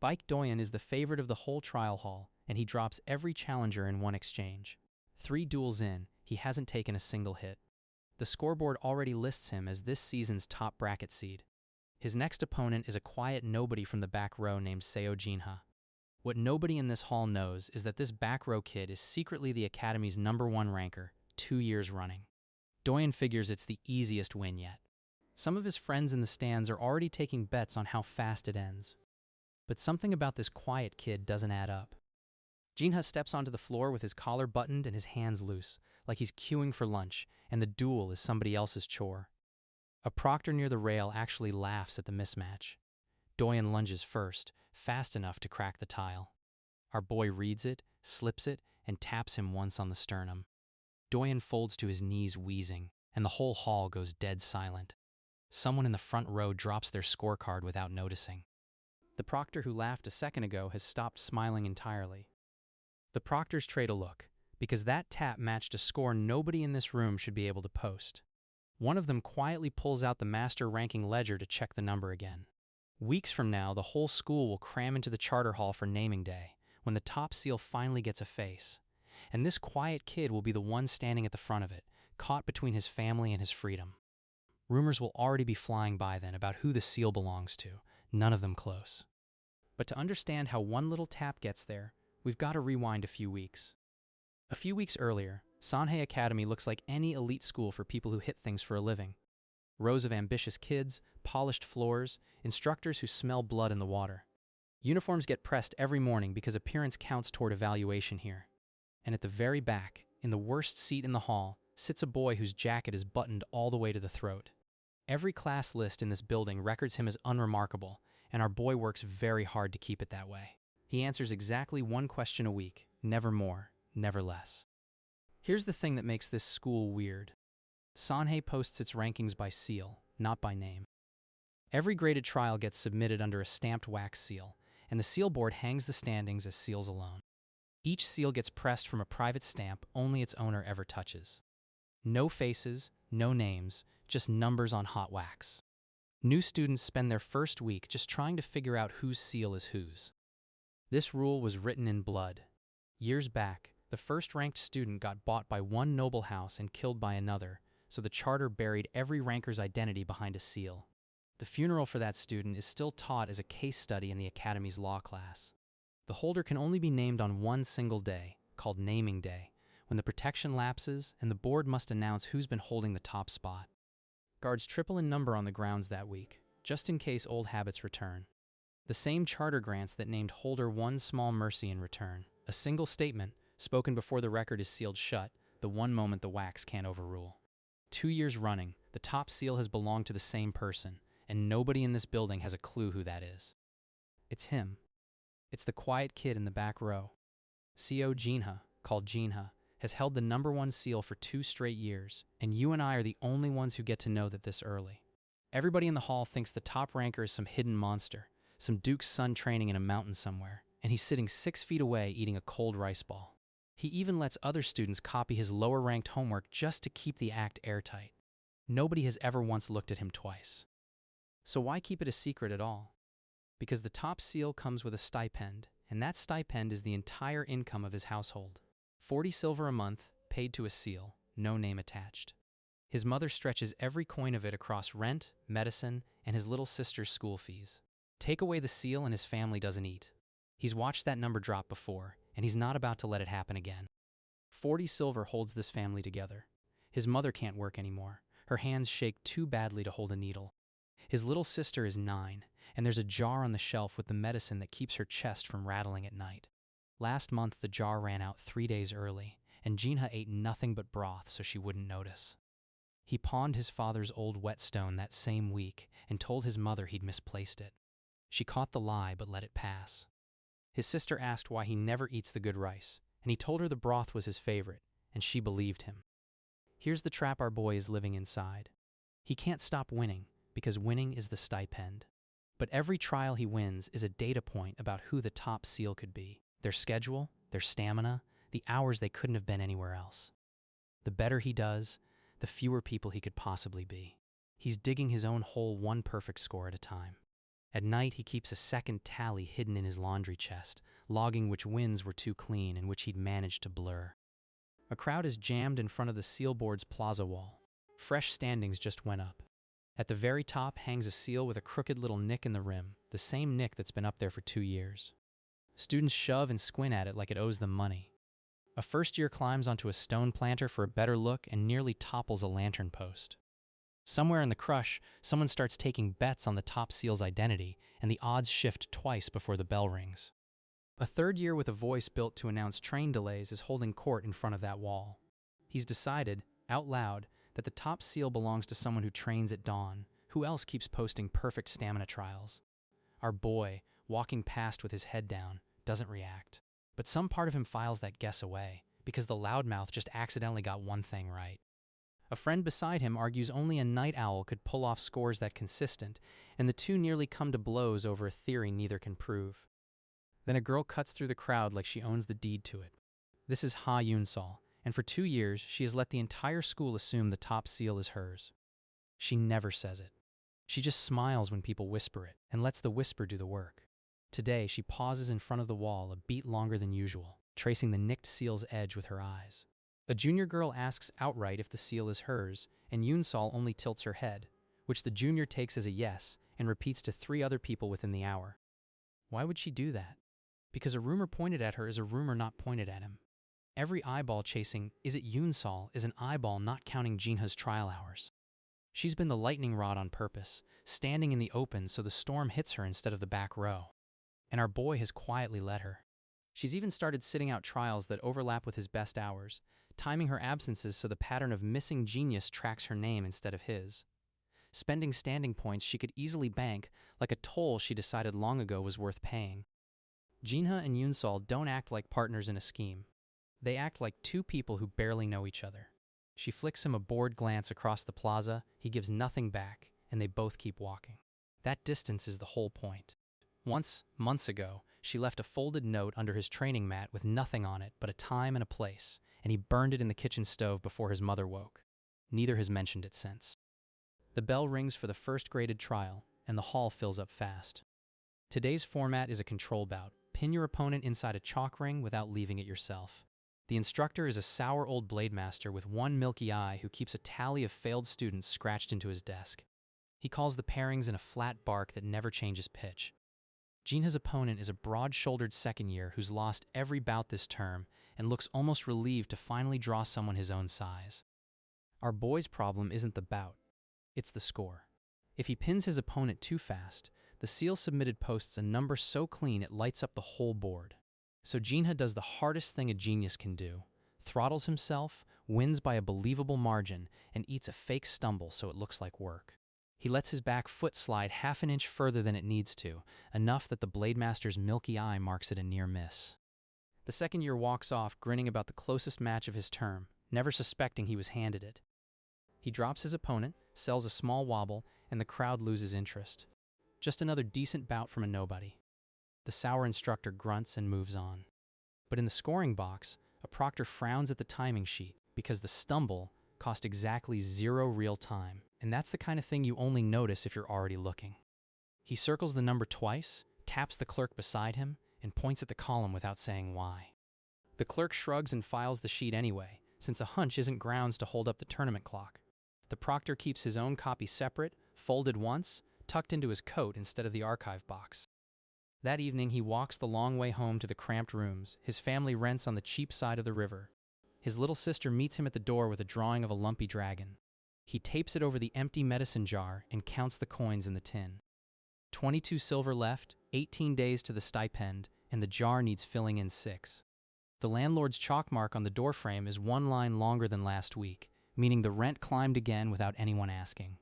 Baek Doyen is the favorite of the whole trial hall, and he drops every challenger in one exchange. 3 duels in, he hasn't taken a single hit. The scoreboard already lists him as this season's top bracket seed. His next opponent is a quiet nobody from the back row named Seo Jinha. What nobody in this hall knows is that this back row kid is secretly the Academy's #1 ranker, 2 years running. Doyen figures it's the easiest win yet. Some of his friends in the stands are already taking bets on how fast it ends. But something about this quiet kid doesn't add up. Jinha steps onto the floor with his collar buttoned and his hands loose, like he's queuing for lunch, and the duel is somebody else's chore. A proctor near the rail actually laughs at the mismatch. Doyen lunges first, fast enough to crack the tile. Our boy reads it, slips it, and taps him once on the sternum. Doyen folds to his knees wheezing, and the whole hall goes dead silent. Someone in the front row drops their scorecard without noticing. The proctor who laughed a second ago has stopped smiling entirely. The proctors trade a look, because that tap matched a score nobody in this room should be able to post. One of them quietly pulls out the master ranking ledger to check the number again. Weeks from now, the whole school will cram into the charter hall for naming day, when the top seal finally gets a face. And this quiet kid will be the one standing at the front of it, caught between his family and his freedom. Rumors will already be flying by then about who the seal belongs to, none of them close. But to understand how one little tap gets there, we've got to rewind a few weeks. A few weeks earlier, Sanhei Academy looks like any elite school for people who hit things for a living. Rows of ambitious kids, polished floors, instructors who smell blood in the water. Uniforms get pressed every morning because appearance counts toward evaluation here. And at the very back, in the worst seat in the hall, sits a boy whose jacket is buttoned all the way to the throat. Every class list in this building records him as unremarkable, and our boy works very hard to keep it that way. He answers exactly 1 question a week, never more, never less. Here's the thing that makes this school weird. Sanhei posts its rankings by seal, not by name. Every graded trial gets submitted under a stamped wax seal, and the seal board hangs the standings as seals alone. Each seal gets pressed from a private stamp only its owner ever touches. No faces, no names, just numbers on hot wax. New students spend their first week just trying to figure out whose seal is whose. This rule was written in blood. Years back, the first-ranked student got bought by one noble house and killed by another, so the charter buried every ranker's identity behind a seal. The funeral for that student is still taught as a case study in the Academy's law class. The holder can only be named on one single day, called Naming Day, when the protection lapses and the board must announce who's been holding the top spot. Guards triple in number on the grounds that week, just in case old habits return. The same charter grants that named holder one small mercy in return, a single statement, spoken before the record is sealed shut, the one moment the wax can't overrule. 2 years running, the top seal has belonged to the same person, and nobody in this building has a clue who that is. It's him. It's the quiet kid in the back row. Seo Jinha, called Jinha, has held the #1 seal for 2 straight years, and you and I are the only ones who get to know that this early. Everybody in the hall thinks the top ranker is some hidden monster, some duke's son training in a mountain somewhere, and he's sitting 6 feet away eating a cold rice ball. He even lets other students copy his lower-ranked homework just to keep the act airtight. Nobody has ever once looked at him twice. So why keep it a secret at all? Because the top seal comes with a stipend, and that stipend is the entire income of his household. 40 silver a month, paid to a seal, no name attached. His mother stretches every coin of it across rent, medicine, and his little sister's school fees. Take away the seal and his family doesn't eat. He's watched that number drop before, and he's not about to let it happen again. 40 silver holds this family together. His mother can't work anymore. Her hands shake too badly to hold a needle. His little sister is 9, and there's a jar on the shelf with the medicine that keeps her chest from rattling at night. Last month, the jar ran out 3 days early, and Jinha ate nothing but broth so she wouldn't notice. He pawned his father's old whetstone that same week and told his mother he'd misplaced it. She caught the lie but let it pass. His sister asked why he never eats the good rice, and he told her the broth was his favorite, and she believed him. Here's the trap our boy is living inside. He can't stop winning, because winning is the stipend. But every trial he wins is a data point about who the top seal could be. Their schedule, their stamina, the hours they couldn't have been anywhere else. The better he does, the fewer people he could possibly be. He's digging his own hole one perfect score at a time. At night, he keeps a second tally hidden in his laundry chest, logging which wins were too clean and which he'd managed to blur. A crowd is jammed in front of the seal board's plaza wall. Fresh standings just went up. At the very top hangs a seal with a crooked little nick in the rim, the same nick that's been up there for 2 years. Students shove and squint at it like it owes them money. A first-year climbs onto a stone planter for a better look and nearly topples a lantern post. Somewhere in the crush, someone starts taking bets on the top seal's identity, and the odds shift twice before the bell rings. A third year with a voice built to announce train delays is holding court in front of that wall. He's decided, out loud, that the top seal belongs to someone who trains at dawn. Who else keeps posting perfect stamina trials? Our boy, walking past with his head down, doesn't react. But some part of him files that guess away, because the loudmouth just accidentally got one thing right. A friend beside him argues only a night owl could pull off scores that consistent, and the two nearly come to blows over a theory neither can prove. Then a girl cuts through the crowd like she owns the deed to it. This is Ha Yoon-sol, and for 2 years she has let the entire school assume the top seal is hers. She never says it. She just smiles when people whisper it, and lets the whisper do the work. Today, she pauses in front of the wall a beat longer than usual, tracing the nicked seal's edge with her eyes. A junior girl asks outright if the seal is hers, and Yoon-sol only tilts her head, which the junior takes as a yes and repeats to 3 other people within the hour. Why would she do that? Because a rumor pointed at her is a rumor not pointed at him. Every eyeball chasing, is it Yoon-sol, is an eyeball not counting Jinha's trial hours. She's been the lightning rod on purpose, standing in the open so the storm hits her instead of the back row. And our boy has quietly let her. She's even started sitting out trials that overlap with his best hours, timing her absences so the pattern of missing genius tracks her name instead of his. Spending standing points she could easily bank, like a toll she decided long ago was worth paying. Jinha and Yoon-sol don't act like partners in a scheme. They act like 2 people who barely know each other. She flicks him a bored glance across the plaza, he gives nothing back, and they both keep walking. That distance is the whole point. Once, months ago, she left a folded note under his training mat with nothing on it but a time and a place, and he burned it in the kitchen stove before his mother woke. Neither has mentioned it since. The bell rings for the first graded trial, and the hall fills up fast. Today's format is a control bout. Pin your opponent inside a chalk ring without leaving it yourself. The instructor is a sour old blade master with one milky eye who keeps a tally of failed students scratched into his desk. He calls the pairings in a flat bark that never changes pitch. Jinha's opponent is a broad-shouldered second year who's lost every bout this term and looks almost relieved to finally draw someone his own size. Our boy's problem isn't the bout, it's the score. If he pins his opponent too fast, the seal submitted posts a number so clean it lights up the whole board. So Jinha does the hardest thing a genius can do, throttles himself, wins by a believable margin, and eats a fake stumble so it looks like work. He lets his back foot slide half an inch further than it needs to, enough that the Blademaster's milky eye marks it a near miss. The second year walks off grinning about the closest match of his term, never suspecting he was handed it. He drops his opponent, sells a small wobble, and the crowd loses interest. Just another decent bout from a nobody. The sour instructor grunts and moves on. But in the scoring box, a proctor frowns at the timing sheet because the stumble cost exactly 0 real time, and that's the kind of thing you only notice if you're already looking. He circles the number twice, taps the clerk beside him, and points at the column without saying why. The clerk shrugs and files the sheet anyway, since a hunch isn't grounds to hold up the tournament clock. The proctor keeps his own copy separate, folded once, tucked into his coat instead of the archive box. That evening, he walks the long way home to the cramped rooms his family rents on the cheap side of the river. His little sister meets him at the door with a drawing of a lumpy dragon. He tapes it over the empty medicine jar and counts the coins in the tin. 22 silver left, 18 days to the stipend, and the jar needs filling in 6. The landlord's chalk mark on the doorframe is 1 line longer than last week, meaning the rent climbed again without anyone asking.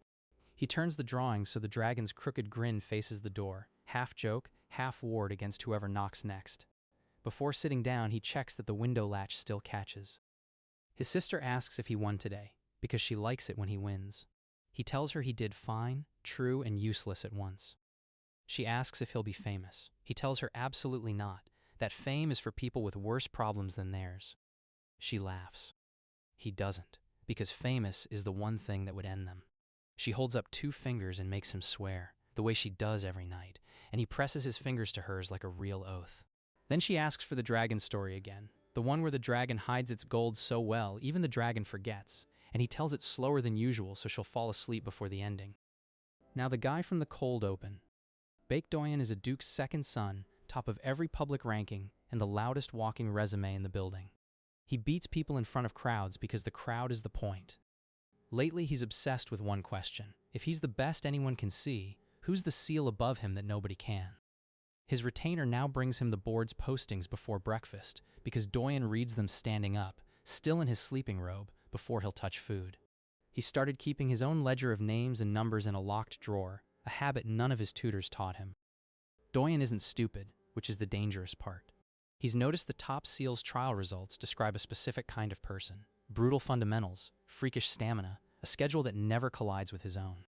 He turns the drawing so the dragon's crooked grin faces the door, half joke, half ward against whoever knocks next. Before sitting down, he checks that the window latch still catches. His sister asks if he won today, because she likes it when he wins. He tells her he did fine, true, and useless at once. She asks if he'll be famous. He tells her absolutely not, that fame is for people with worse problems than theirs. She laughs. He doesn't, because famous is the one thing that would end them. She holds up 2 fingers and makes him swear, the way she does every night, and he presses his fingers to hers like a real oath. Then she asks for the dragon story again, the one where the dragon hides its gold so well even the dragon forgets, and he tells it slower than usual so she'll fall asleep before the ending. Now the guy from the cold open. Baek Doyen is a duke's second son, top of every public ranking, and the loudest walking resume in the building. He beats people in front of crowds because the crowd is the point. Lately, he's obsessed with one question. If he's the best anyone can see, who's the seal above him that nobody can? His retainer now brings him the board's postings before breakfast because Doyen reads them standing up, still in his sleeping robe, before he'll touch food. He started keeping his own ledger of names and numbers in a locked drawer, a habit none of his tutors taught him. Doyen isn't stupid, which is the dangerous part. He's noticed the top SEAL's trial results describe a specific kind of person: brutal fundamentals, freakish stamina, a schedule that never collides with his own.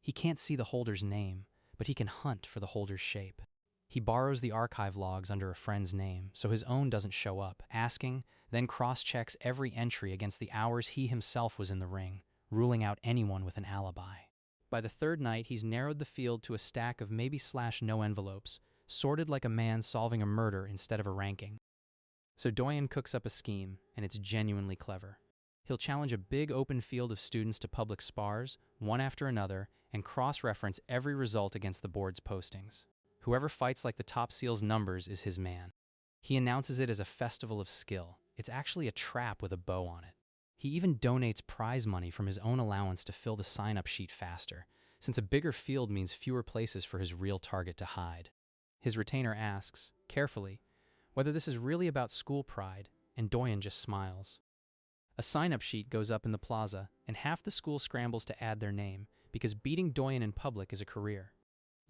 He can't see the holder's name, but he can hunt for the holder's shape. He borrows the archive logs under a friend's name so his own doesn't show up, asking, then cross-checks every entry against the hours he himself was in the ring, ruling out anyone with an alibi. By the third night, he's narrowed the field to a stack of maybe/no envelopes, sorted like a man solving a murder instead of a ranking. So Doyen cooks up a scheme, and it's genuinely clever. He'll challenge a big open field of students to public spars, one after another, and cross-reference every result against the board's postings. Whoever fights like the top SEAL's numbers is his man. He announces it as a festival of skill. It's actually a trap with a bow on it. He even donates prize money from his own allowance to fill the sign-up sheet faster, since a bigger field means fewer places for his real target to hide. His retainer asks, carefully, whether this is really about school pride, and Doyen just smiles. A sign-up sheet goes up in the plaza, and half the school scrambles to add their name, because beating Doyen in public is a career.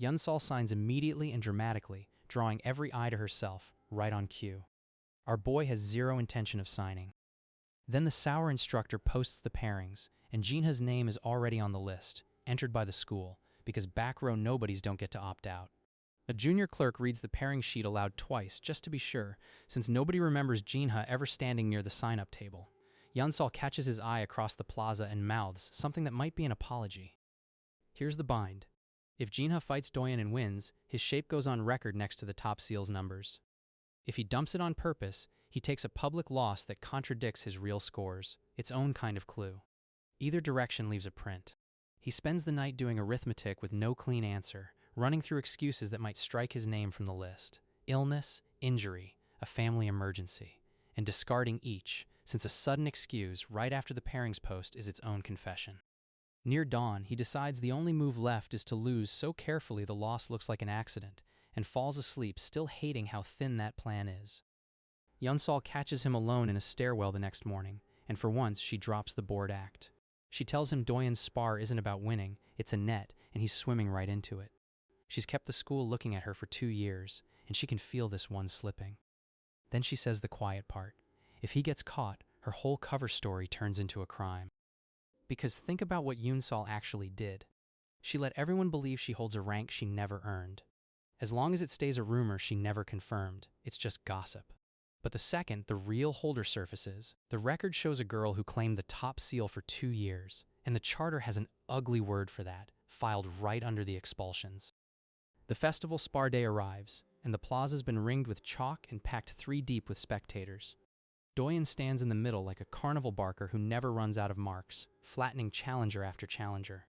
Yunsal signs immediately and dramatically, drawing every eye to herself, right on cue. Our boy has zero intention of signing. Then the sour instructor posts the pairings, and Jinha's name is already on the list, entered by the school, because back row nobodies don't get to opt out. A junior clerk reads the pairing sheet aloud twice, just to be sure, since nobody remembers Jinha ever standing near the sign-up table. Yunsal catches his eye across the plaza and mouths something that might be an apology. Here's the bind. If Jinha fights Doyen and wins, his shape goes on record next to the top SEAL's numbers. If he dumps it on purpose, he takes a public loss that contradicts his real scores, its own kind of clue. Either direction leaves a print. He spends the night doing arithmetic with no clean answer, running through excuses that might strike his name from the list: illness, injury, a family emergency, and discarding each, since a sudden excuse right after the pairings post is its own confession. Near dawn, he decides the only move left is to lose so carefully the loss looks like an accident, and falls asleep still hating how thin that plan is. Yunsal catches him alone in a stairwell the next morning, and for once she drops the board act. She tells him Doyen's spar isn't about winning, it's a net, and he's swimming right into it. She's kept the school looking at her for 2 years, and she can feel this one slipping. Then she says the quiet part. If he gets caught, her whole cover story turns into a crime. Because think about what Yunsal actually did. She let everyone believe she holds a rank she never earned. As long as it stays a rumor she never confirmed, it's just gossip. But the second the real holder surfaces, the record shows a girl who claimed the top seal for 2 years, and the charter has an ugly word for that, filed right under the expulsions. The festival spar day arrives, and the plaza's been ringed with chalk and packed 3 deep with spectators. Doyen stands in the middle like a carnival barker who never runs out of marks, flattening challenger after challenger.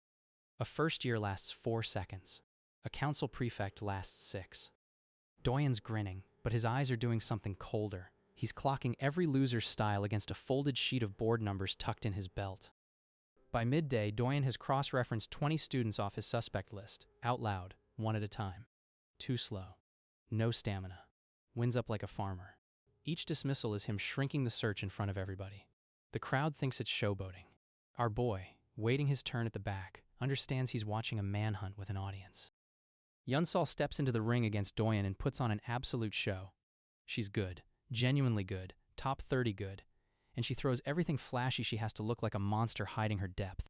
A first year lasts 4 seconds. A council prefect lasts 6. Doyen's grinning, but his eyes are doing something colder. He's clocking every loser's style against a folded sheet of board numbers tucked in his belt. By midday, Doyen has cross-referenced 20 students off his suspect list, out loud, one at a time. Too slow. No stamina. Wins up like a farmer. Each dismissal is him shrinking the search in front of everybody. The crowd thinks it's showboating. Our boy, waiting his turn at the back, understands he's watching a manhunt with an audience. Yunsal steps into the ring against Doyen and puts on an absolute show. She's good, genuinely good, top 30 good, and she throws everything flashy she has to look like a monster hiding her depth.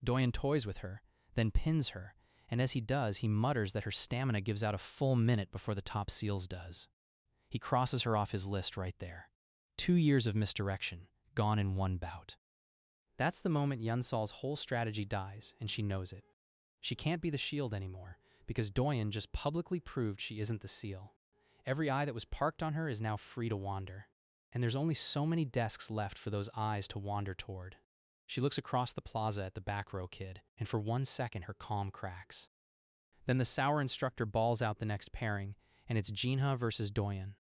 Doyen toys with her, then pins her, and as he does, he mutters that her stamina gives out a full minute before the top SEAL's does. He crosses her off his list right there. 2 years of misdirection, gone in one bout. That's the moment Yunsal's whole strategy dies, and she knows it. She can't be the shield anymore, because Doyen just publicly proved she isn't the seal. Every eye that was parked on her is now free to wander, and there's only so many desks left for those eyes to wander toward. She looks across the plaza at the back row kid, and for 1 second her calm cracks. Then the sour instructor balls out the next pairing, and it's Jinha versus Doyen.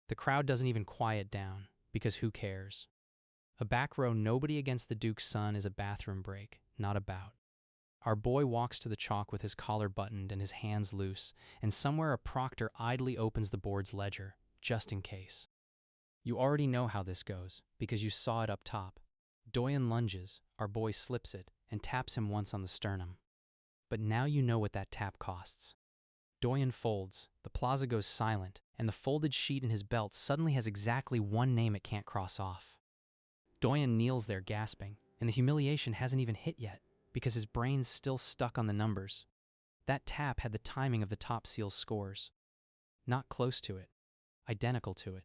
The crowd doesn't even quiet down, because who cares? A back row nobody against the Duke's son is a bathroom break, not a bout. Our boy walks to the chalk with his collar buttoned and his hands loose, and somewhere a proctor idly opens the board's ledger, just in case. You already know how this goes, because you saw it up top. Doyen lunges, our boy slips it, and taps him once on the sternum. But now you know what that tap costs. Doyen folds, the plaza goes silent, and the folded sheet in his belt suddenly has exactly one name it can't cross off. Doyen kneels there gasping, and the humiliation hasn't even hit yet, because his brain's still stuck on the numbers. That tap had the timing of the top seal's scores. Not close to it. Identical to it.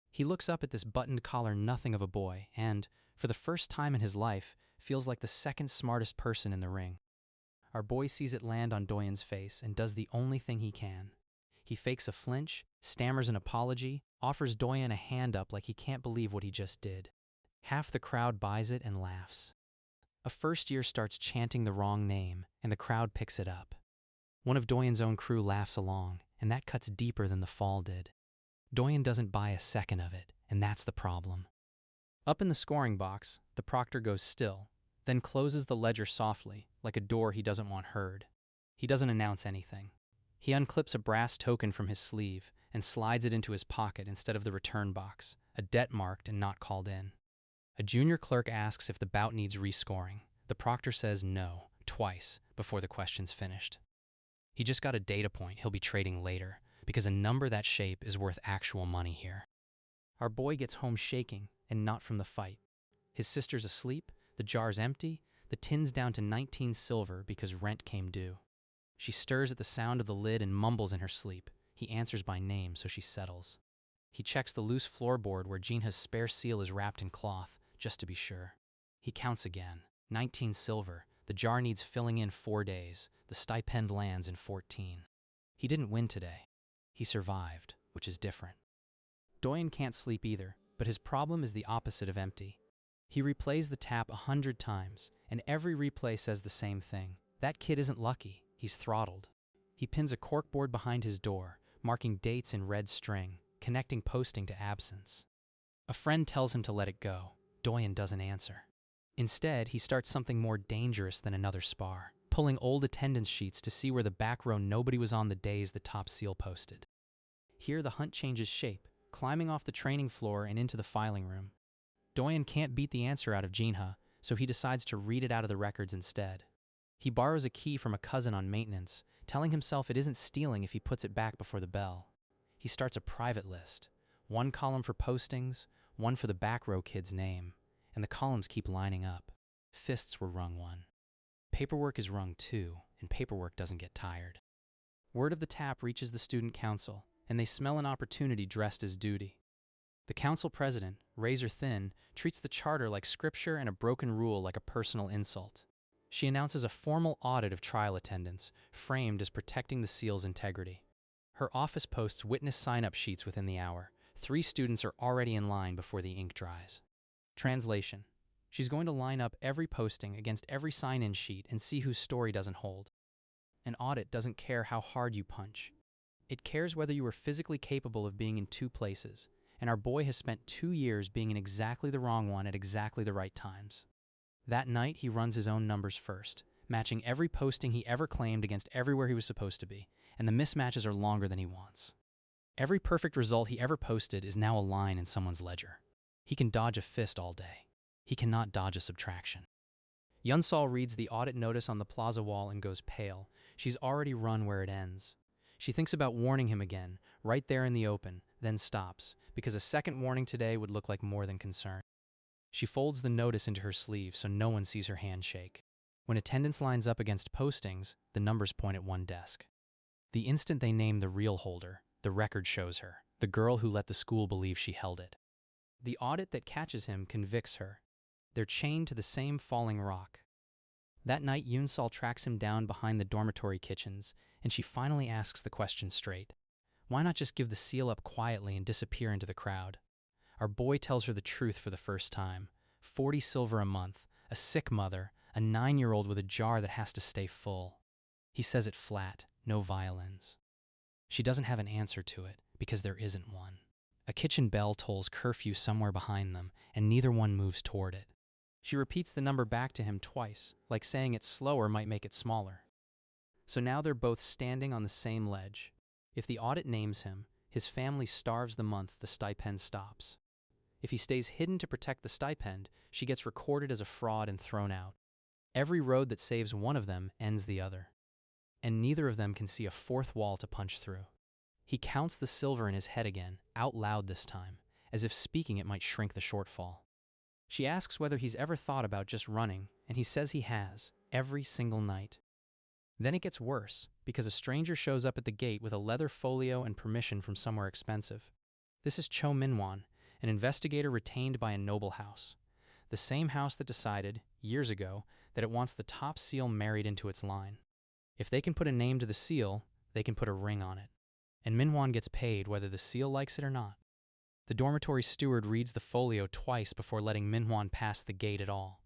He looks up at this buttoned collar nothing of a boy and, for the first time in his life, feels like the second smartest person in the ring. Our boy sees it land on Doyen's face and does the only thing he can. He fakes a flinch, stammers an apology, offers Doyen a hand up like he can't believe what he just did. Half the crowd buys it and laughs. A first year starts chanting the wrong name, and the crowd picks it up. One of Doyen's own crew laughs along, and that cuts deeper than the fall did. Doyen doesn't buy a second of it, and that's the problem. Up in the scoring box, the proctor goes still, then closes the ledger softly, like a door he doesn't want heard. He doesn't announce anything. He unclips a brass token from his sleeve and slides it into his pocket instead of the return box, a debt marked and not called in. A junior clerk asks if the bout needs rescoring. The proctor says no, twice, before the question's finished. He just got a data point he'll be trading later, because a number that shape is worth actual money here. Our boy gets home shaking, and not from the fight. His sister's asleep, the jar's empty, the tin's down to 19 silver because rent came due. She stirs at the sound of the lid and mumbles in her sleep. He answers by name, so she settles. He checks the loose floorboard where Jinha's spare seal is wrapped in cloth, just to be sure. He counts again. 19 silver. The jar needs filling in 4 days. The stipend lands in 14. He didn't win today. He survived, which is different. Doyen can't sleep either, but his problem is the opposite of empty. He replays the tap 100 times, and every replay says the same thing. That kid isn't lucky, he's throttled. He pins a corkboard behind his door, marking dates in red string, connecting posting to absence. A friend tells him to let it go. Doyen doesn't answer. Instead, he starts something more dangerous than another spar, pulling old attendance sheets to see where the back row nobody was on the days the top seal posted. Here the hunt changes shape, climbing off the training floor and into the filing room. Doyen can't beat the answer out of Jinha, so he decides to read it out of the records instead. He borrows a key from a cousin on maintenance, telling himself it isn't stealing if he puts it back before the bell. He starts a private list. 1 column for postings, 1 for the back row kid's name, and the columns keep lining up. Fists were rung 1. Paperwork is rung 2, and paperwork doesn't get tired. Word of the tap reaches the student council, and they smell an opportunity dressed as duty. The council president, razor thin, treats the charter like scripture and a broken rule like a personal insult. She announces a formal audit of trial attendance, framed as protecting the seal's integrity. Her office posts witness sign-up sheets within the hour. 3 students are already in line before the ink dries. Translation. She's going to line up every posting against every sign-in sheet and see whose story doesn't hold. An audit doesn't care how hard you punch. It cares whether you are physically capable of being in 2 places, and our boy has spent 2 years being in exactly the wrong one at exactly the right times. That night, he runs his own numbers first, matching every posting he ever claimed against everywhere he was supposed to be, and the mismatches are longer than he wants. Every perfect result he ever posted is now a line in someone's ledger. He can dodge a fist all day. He cannot dodge a subtraction. Yunsal reads the audit notice on the plaza wall and goes pale. She's already run where it ends. She thinks about warning him again, right there in the open, then stops, because a second warning today would look like more than concern. She folds the notice into her sleeve so no one sees her hand shake. When attendance lines up against postings, the numbers point at 1 desk. The instant they name the real holder, the record shows her, the girl who let the school believe she held it. The audit that catches him convicts her. They're chained to the same falling rock. That night, Yoon-sol tracks him down behind the dormitory kitchens, and she finally asks the question straight. Why not just give the seal up quietly and disappear into the crowd? Our boy tells her the truth for the first time. 40 silver a month, a sick mother, a 9-year-old with a jar that has to stay full. He says it flat, no violins. She doesn't have an answer to it, because there isn't one. A kitchen bell tolls curfew somewhere behind them, and neither one moves toward it. She repeats the number back to him twice, like saying it slower might make it smaller. So now they're both standing on the same ledge. If the audit names him, his family starves the month the stipend stops. If he stays hidden to protect the stipend, she gets recorded as a fraud and thrown out. Every road that saves one of them ends the other. And neither of them can see a fourth wall to punch through. He counts the silver in his head again, out loud this time, as if speaking it might shrink the shortfall. She asks whether he's ever thought about just running, and he says he has, every single night. Then it gets worse, because a stranger shows up at the gate with a leather folio and permission from somewhere expensive. This is Cho Minwon, an investigator retained by a noble house. The same house that decided, years ago, that it wants the top seal married into its line. If they can put a name to the seal, they can put a ring on it. And Minwon gets paid whether the seal likes it or not. The dormitory steward reads the folio twice before letting Minhwan pass the gate at all.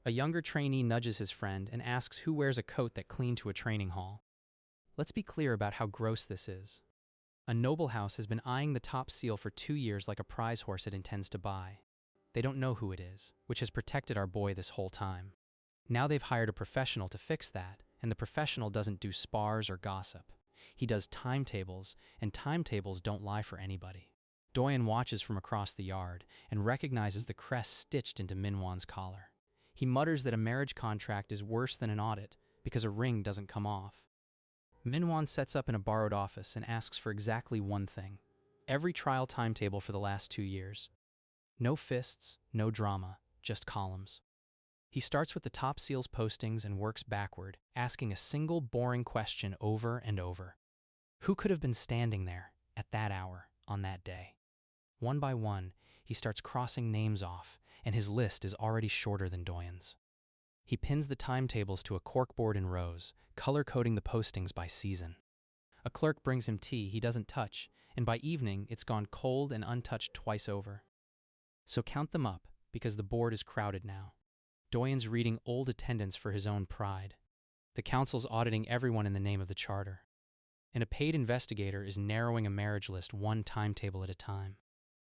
A younger trainee nudges his friend and asks who wears a coat that clean to a training hall. Let's be clear about how gross this is. A noble house has been eyeing the top seal for 2 years like a prize horse it intends to buy. They don't know who it is, which has protected our boy this whole time. Now they've hired a professional to fix that, and the professional doesn't do spars or gossip. He does timetables, and timetables don't lie for anybody. Doyen watches from across the yard and recognizes the crest stitched into Minwon's collar. He mutters that a marriage contract is worse than an audit because a ring doesn't come off. Minwon sets up in a borrowed office and asks for exactly one thing: every trial timetable for the last 2 years. No fists, no drama, just columns. He starts with the top seal's postings and works backward, asking a single boring question over and over. Who could have been standing there, at that hour, on that day? One by one, he starts crossing names off, and his list is already shorter than Doyen's. He pins the timetables to a corkboard in rows, color-coding the postings by season. A clerk brings him tea he doesn't touch, and by evening it's gone cold and untouched twice over. So count them up, because the board is crowded now. Doyen's reading old attendance for his own pride. The council's auditing everyone in the name of the charter. And a paid investigator is narrowing a marriage list one timetable at a time.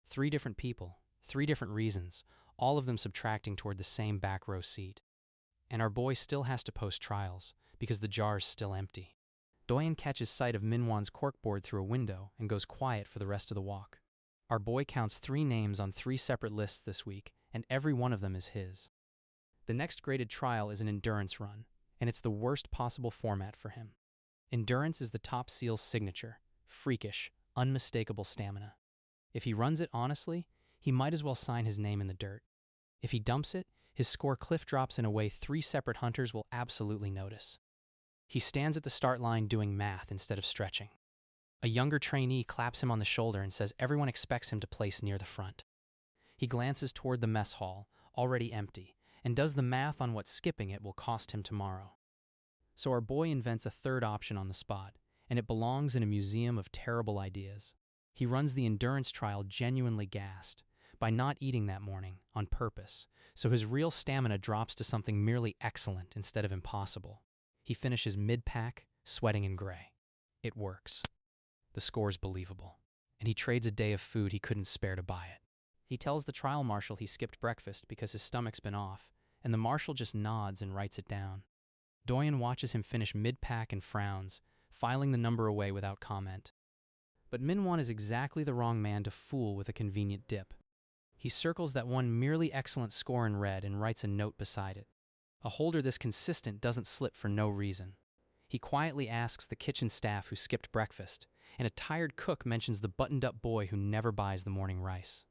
3 different people, 3 different reasons, all of them subtracting toward the same back row seat. And our boy still has to post trials, because the jar's still empty. Doyen catches sight of Minwon's corkboard through a window and goes quiet for the rest of the walk. Our boy counts 3 names on 3 separate lists this week, and every one of them is his. The next graded trial is an endurance run, and it's the worst possible format for him. Endurance is the top seal's signature: freakish, unmistakable stamina. If he runs it honestly, he might as well sign his name in the dirt. If he dumps it, his score cliff drops in a way 3 separate hunters will absolutely notice. He stands at the start line doing math instead of stretching. A younger trainee claps him on the shoulder and says everyone expects him to place near the front. He glances toward the mess hall, already empty, and does the math on what skipping it will cost him tomorrow. So our boy invents a third option on the spot, and it belongs in a museum of terrible ideas. He runs the endurance trial genuinely gassed, by not eating that morning, on purpose, so his real stamina drops to something merely excellent instead of impossible. He finishes mid-pack, sweating in gray. It works. The score's believable, and he trades a day of food he couldn't spare to buy it. He tells the trial marshal he skipped breakfast because his stomach's been off, and the marshal just nods and writes it down. Doyen watches him finish mid-pack and frowns, filing the number away without comment. But Minwon is exactly the wrong man to fool with a convenient dip. He circles that one merely excellent score in red and writes a note beside it. A holder this consistent doesn't slip for no reason. He quietly asks the kitchen staff who skipped breakfast, and a tired cook mentions the buttoned-up boy who never buys the morning rice.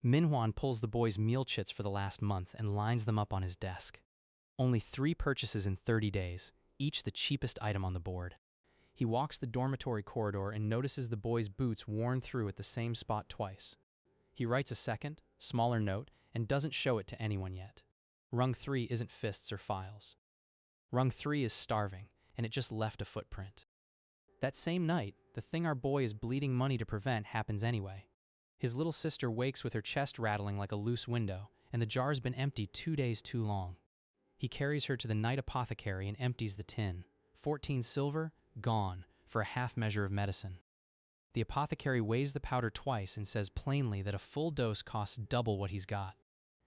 Minhwan pulls the boy's meal chits for the last month and lines them up on his desk. Only 3 purchases in 30 days, each the cheapest item on the board. He walks the dormitory corridor and notices the boy's boots worn through at the same spot twice. He writes a second, smaller note and doesn't show it to anyone yet. Rung 3 isn't fists or files. Rung 3 is starving, and it just left a footprint. That same night, the thing our boy is bleeding money to prevent happens anyway. His little sister wakes with her chest rattling like a loose window, and the jar's been empty 2 days too long. He carries her to the night apothecary and empties the tin. 14 silver, gone, for a half measure of medicine. The apothecary weighs the powder twice and says plainly that a full dose costs double what he's got.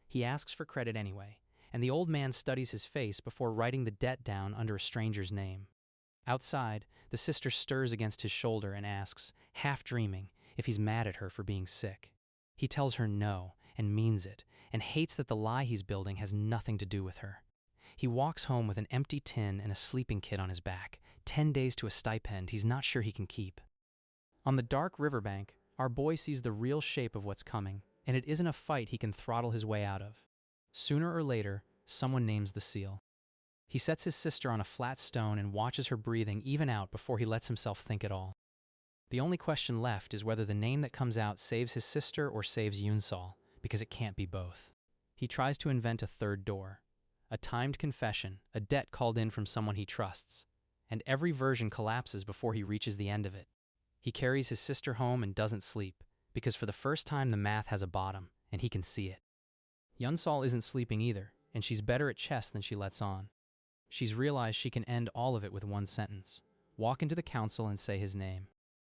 He asks for credit anyway, and the old man studies his face before writing the debt down under a stranger's name. Outside, the sister stirs against his shoulder and asks, half dreaming, if he's mad at her for being sick. He tells her no, and means it, and hates that the lie he's building has nothing to do with her. He walks home with an empty tin and a sleeping kit on his back, 10 days to a stipend he's not sure he can keep. On the dark riverbank, our boy sees the real shape of what's coming, and it isn't a fight he can throttle his way out of. Sooner or later, someone names the seal. He sets his sister on a flat stone and watches her breathing even out before he lets himself think at all. The only question left is whether the name that comes out saves his sister or saves Yunsol, because it can't be both. He tries to invent a third door. A timed confession, a debt called in from someone he trusts, and every version collapses before he reaches the end of it. He carries his sister home and doesn't sleep, because for the first time the math has a bottom, and he can see it. Yunsol isn't sleeping either, and she's better at chess than she lets on. She's realized she can end all of it with one sentence: walk into the council and say his name.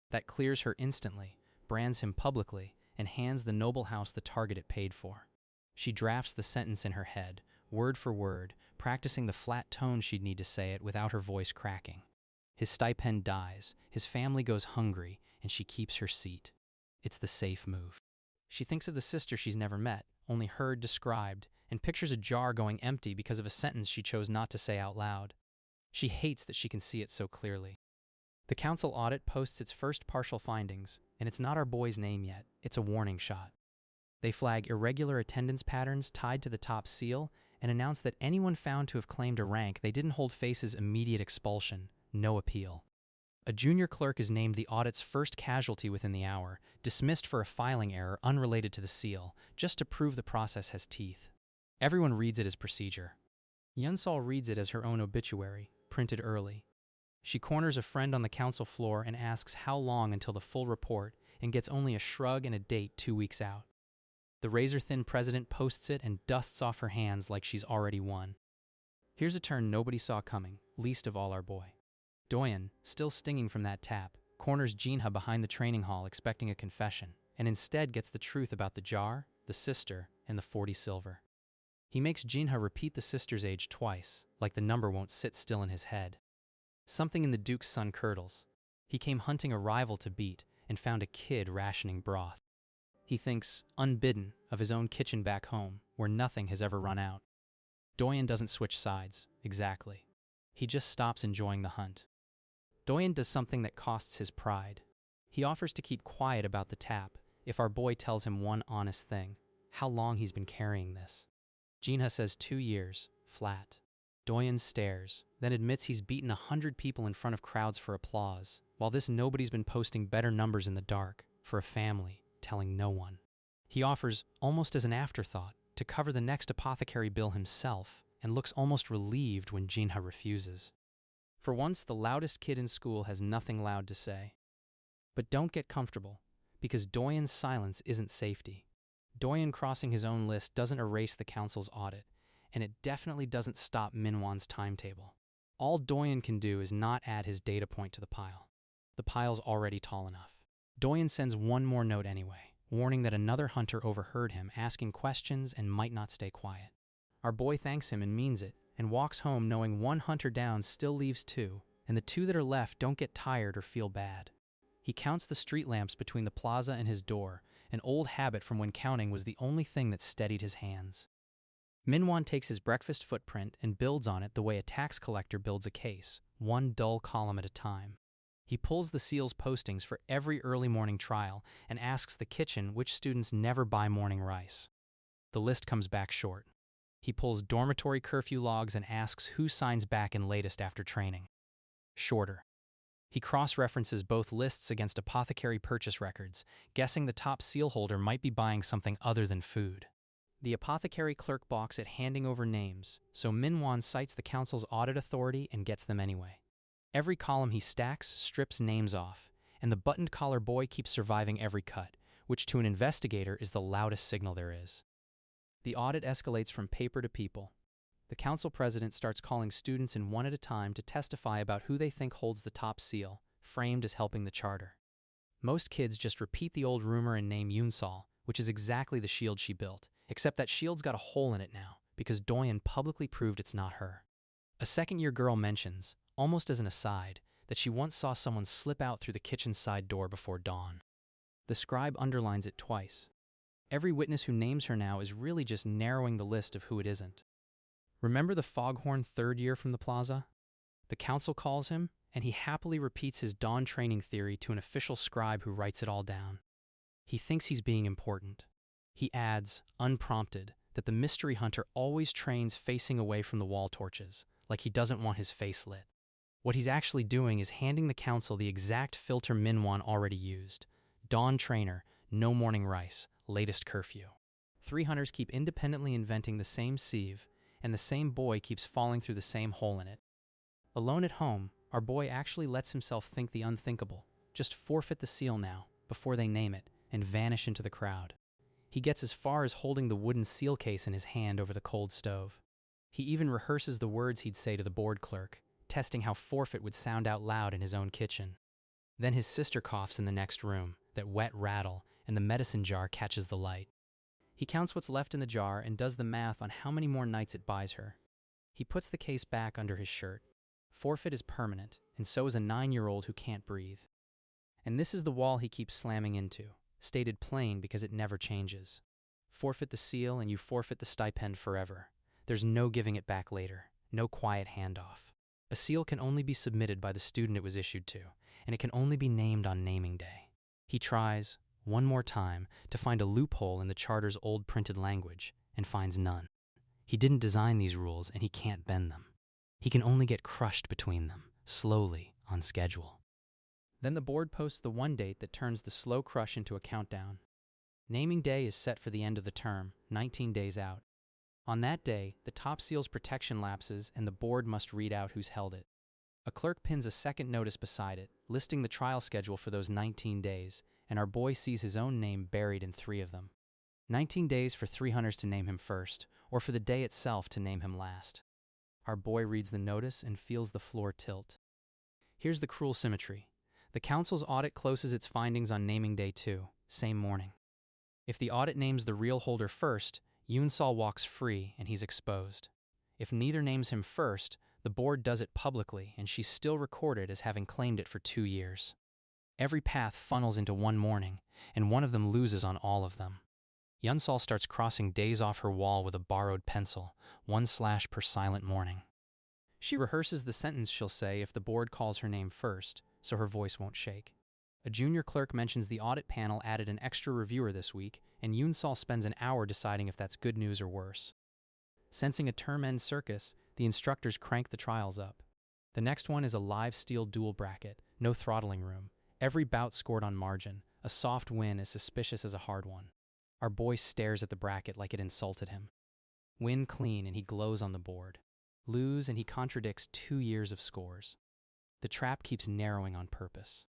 That clears her instantly, brands him publicly, and hands the noble house the target it paid for. She drafts the sentence in her head, word for word, practicing the flat tone she'd need to say it without her voice cracking. His stipend dies, his family goes hungry, and she keeps her seat. It's the safe move. She thinks of the sister she's never met, only heard described, and pictures a jar going empty because of a sentence she chose not to say out loud. She hates that she can see it so clearly. The council audit posts its first partial findings, and it's not our boy's name yet, it's a warning shot. They flag irregular attendance patterns tied to the top seal and announce that anyone found to have claimed a rank they didn't hold faces immediate expulsion, no appeal. A junior clerk is named the audit's first casualty within the hour, dismissed for a filing error unrelated to the seal, just to prove the process has teeth. Everyone reads it as procedure. Yunsol reads it as her own obituary, printed early. She corners a friend on the council floor and asks how long until the full report, and gets only a shrug and a date 2 weeks out. The razor-thin president posts it and dusts off her hands like she's already won. Here's a turn nobody saw coming, least of all our boy. Doyen, still stinging from that tap, corners Jinha behind the training hall expecting a confession, and instead gets the truth about the jar, the sister, and the 40 silver. He makes Jinha repeat the sister's age twice, like the number won't sit still in his head. Something in the Duke's son curdles. He came hunting a rival to beat and found a kid rationing broth. He thinks, unbidden, of his own kitchen back home, where nothing has ever run out. Doyen doesn't switch sides, exactly. He just stops enjoying the hunt. Doyen does something that costs his pride. He offers to keep quiet about the tap if our boy tells him one honest thing, how long he's been carrying this. Jinha says 2 years, flat. Doyen stares, then admits he's beaten 100 people in front of crowds for applause, while this nobody's been posting better numbers in the dark, for a family, telling no one. He offers, almost as an afterthought, to cover the next apothecary bill himself, and looks almost relieved when Jinha refuses. For once, the loudest kid in school has nothing loud to say. But don't get comfortable, because Doyen's silence isn't safety. Doyen crossing his own list doesn't erase the council's audit, and it definitely doesn't stop Minwan's timetable. All Doyen can do is not add his data point to the pile. The pile's already tall enough. Doyen sends one more note anyway, warning that another hunter overheard him asking questions and might not stay quiet. Our boy thanks him and means it, and walks home knowing one hunter down still leaves 2, and the 2 that are left don't get tired or feel bad. He counts the street lamps between the plaza and his door, an old habit from when counting was the only thing that steadied his hands. Minwan takes his breakfast footprint and builds on it the way a tax collector builds a case, one dull column at a time. He pulls the seal's postings for every early morning trial and asks the kitchen which students never buy morning rice. The list comes back short. He pulls dormitory curfew logs and asks who signs back in latest after training. Shorter. He cross-references both lists against apothecary purchase records, guessing the top seal holder might be buying something other than food. The apothecary clerk balks at handing over names, so Manhwa cites the council's audit authority and gets them anyway. Every column he stacks strips names off, and the buttoned collar boy keeps surviving every cut, which to an investigator is the loudest signal there is. The audit escalates from paper to people. The council president starts calling students in one at a time to testify about who they think holds the top seal, framed as helping the charter. Most kids just repeat the old rumor and name Yunsal, which is exactly the shield she built, except that shield's got a hole in it now, because Doyen publicly proved it's not her. A second-year girl mentions, almost as an aside, that she once saw someone slip out through the kitchen side door before dawn. The scribe underlines it twice. Every witness who names her now is really just narrowing the list of who it isn't. Remember the foghorn third year from the plaza? The council calls him, and he happily repeats his dawn training theory to an official scribe who writes it all down. He thinks he's being important. He adds, unprompted, that the mystery hunter always trains facing away from the wall torches, like he doesn't want his face lit. What he's actually doing is handing the council the exact filter Manhwa already used. Dawn trainer, no morning rice, latest curfew. 3 hunters keep independently inventing the same sieve, and the same boy keeps falling through the same hole in it. Alone at home, our boy actually lets himself think the unthinkable. Just forfeit the seal now, before they name it, and vanish into the crowd. He gets as far as holding the wooden seal case in his hand over the cold stove. He even rehearses the words he'd say to the board clerk, testing how forfeit would sound out loud in his own kitchen. Then his sister coughs in the next room, that wet rattle, and the medicine jar catches the light. He counts what's left in the jar and does the math on how many more nights it buys her. He puts the case back under his shirt. Forfeit is permanent, and so is a 9-year-old who can't breathe. And this is the wall he keeps slamming into, stated plain because it never changes. Forfeit the seal and you forfeit the stipend forever. There's no giving it back later, no quiet handoff. A seal can only be submitted by the student it was issued to, and it can only be named on naming day. He tries, one more time, to find a loophole in the charter's old printed language, and finds none. He didn't design these rules, and he can't bend them. He can only get crushed between them, slowly, on schedule. Then the board posts the one date that turns the slow crush into a countdown. Naming day is set for the end of the term, 19 days out. On that day, the top seal's protection lapses and the board must read out who's held it. A clerk pins a second notice beside it, listing the trial schedule for those 19 days, and our boy sees his own name buried in 3 of them. 19 days for 3 hunters to name him first, or for the day itself to name him last. Our boy reads the notice and feels the floor tilt. Here's the cruel symmetry. The council's audit closes its findings on naming day 2, same morning. If the audit names the real holder first, Yunsal walks free and he's exposed. If neither names him first, the board does it publicly and she's still recorded as having claimed it for 2 years. Every path funnels into one morning, and one of them loses on all of them. Yunsal starts crossing days off her wall with a borrowed pencil, 1 slash per silent morning. She rehearses the sentence she'll say if the board calls her name first, so her voice won't shake. A junior clerk mentions the audit panel added an extra reviewer this week, and Yunsal spends an hour deciding if that's good news or worse. Sensing a term-end circus, the instructors crank the trials up. The next one is a live steel dual bracket, no throttling room. Every bout scored on margin, a soft win as suspicious as a hard one. Our boy stares at the bracket like it insulted him. Win clean and he glows on the board. Lose and he contradicts 2 years of scores. The trap keeps narrowing on purpose.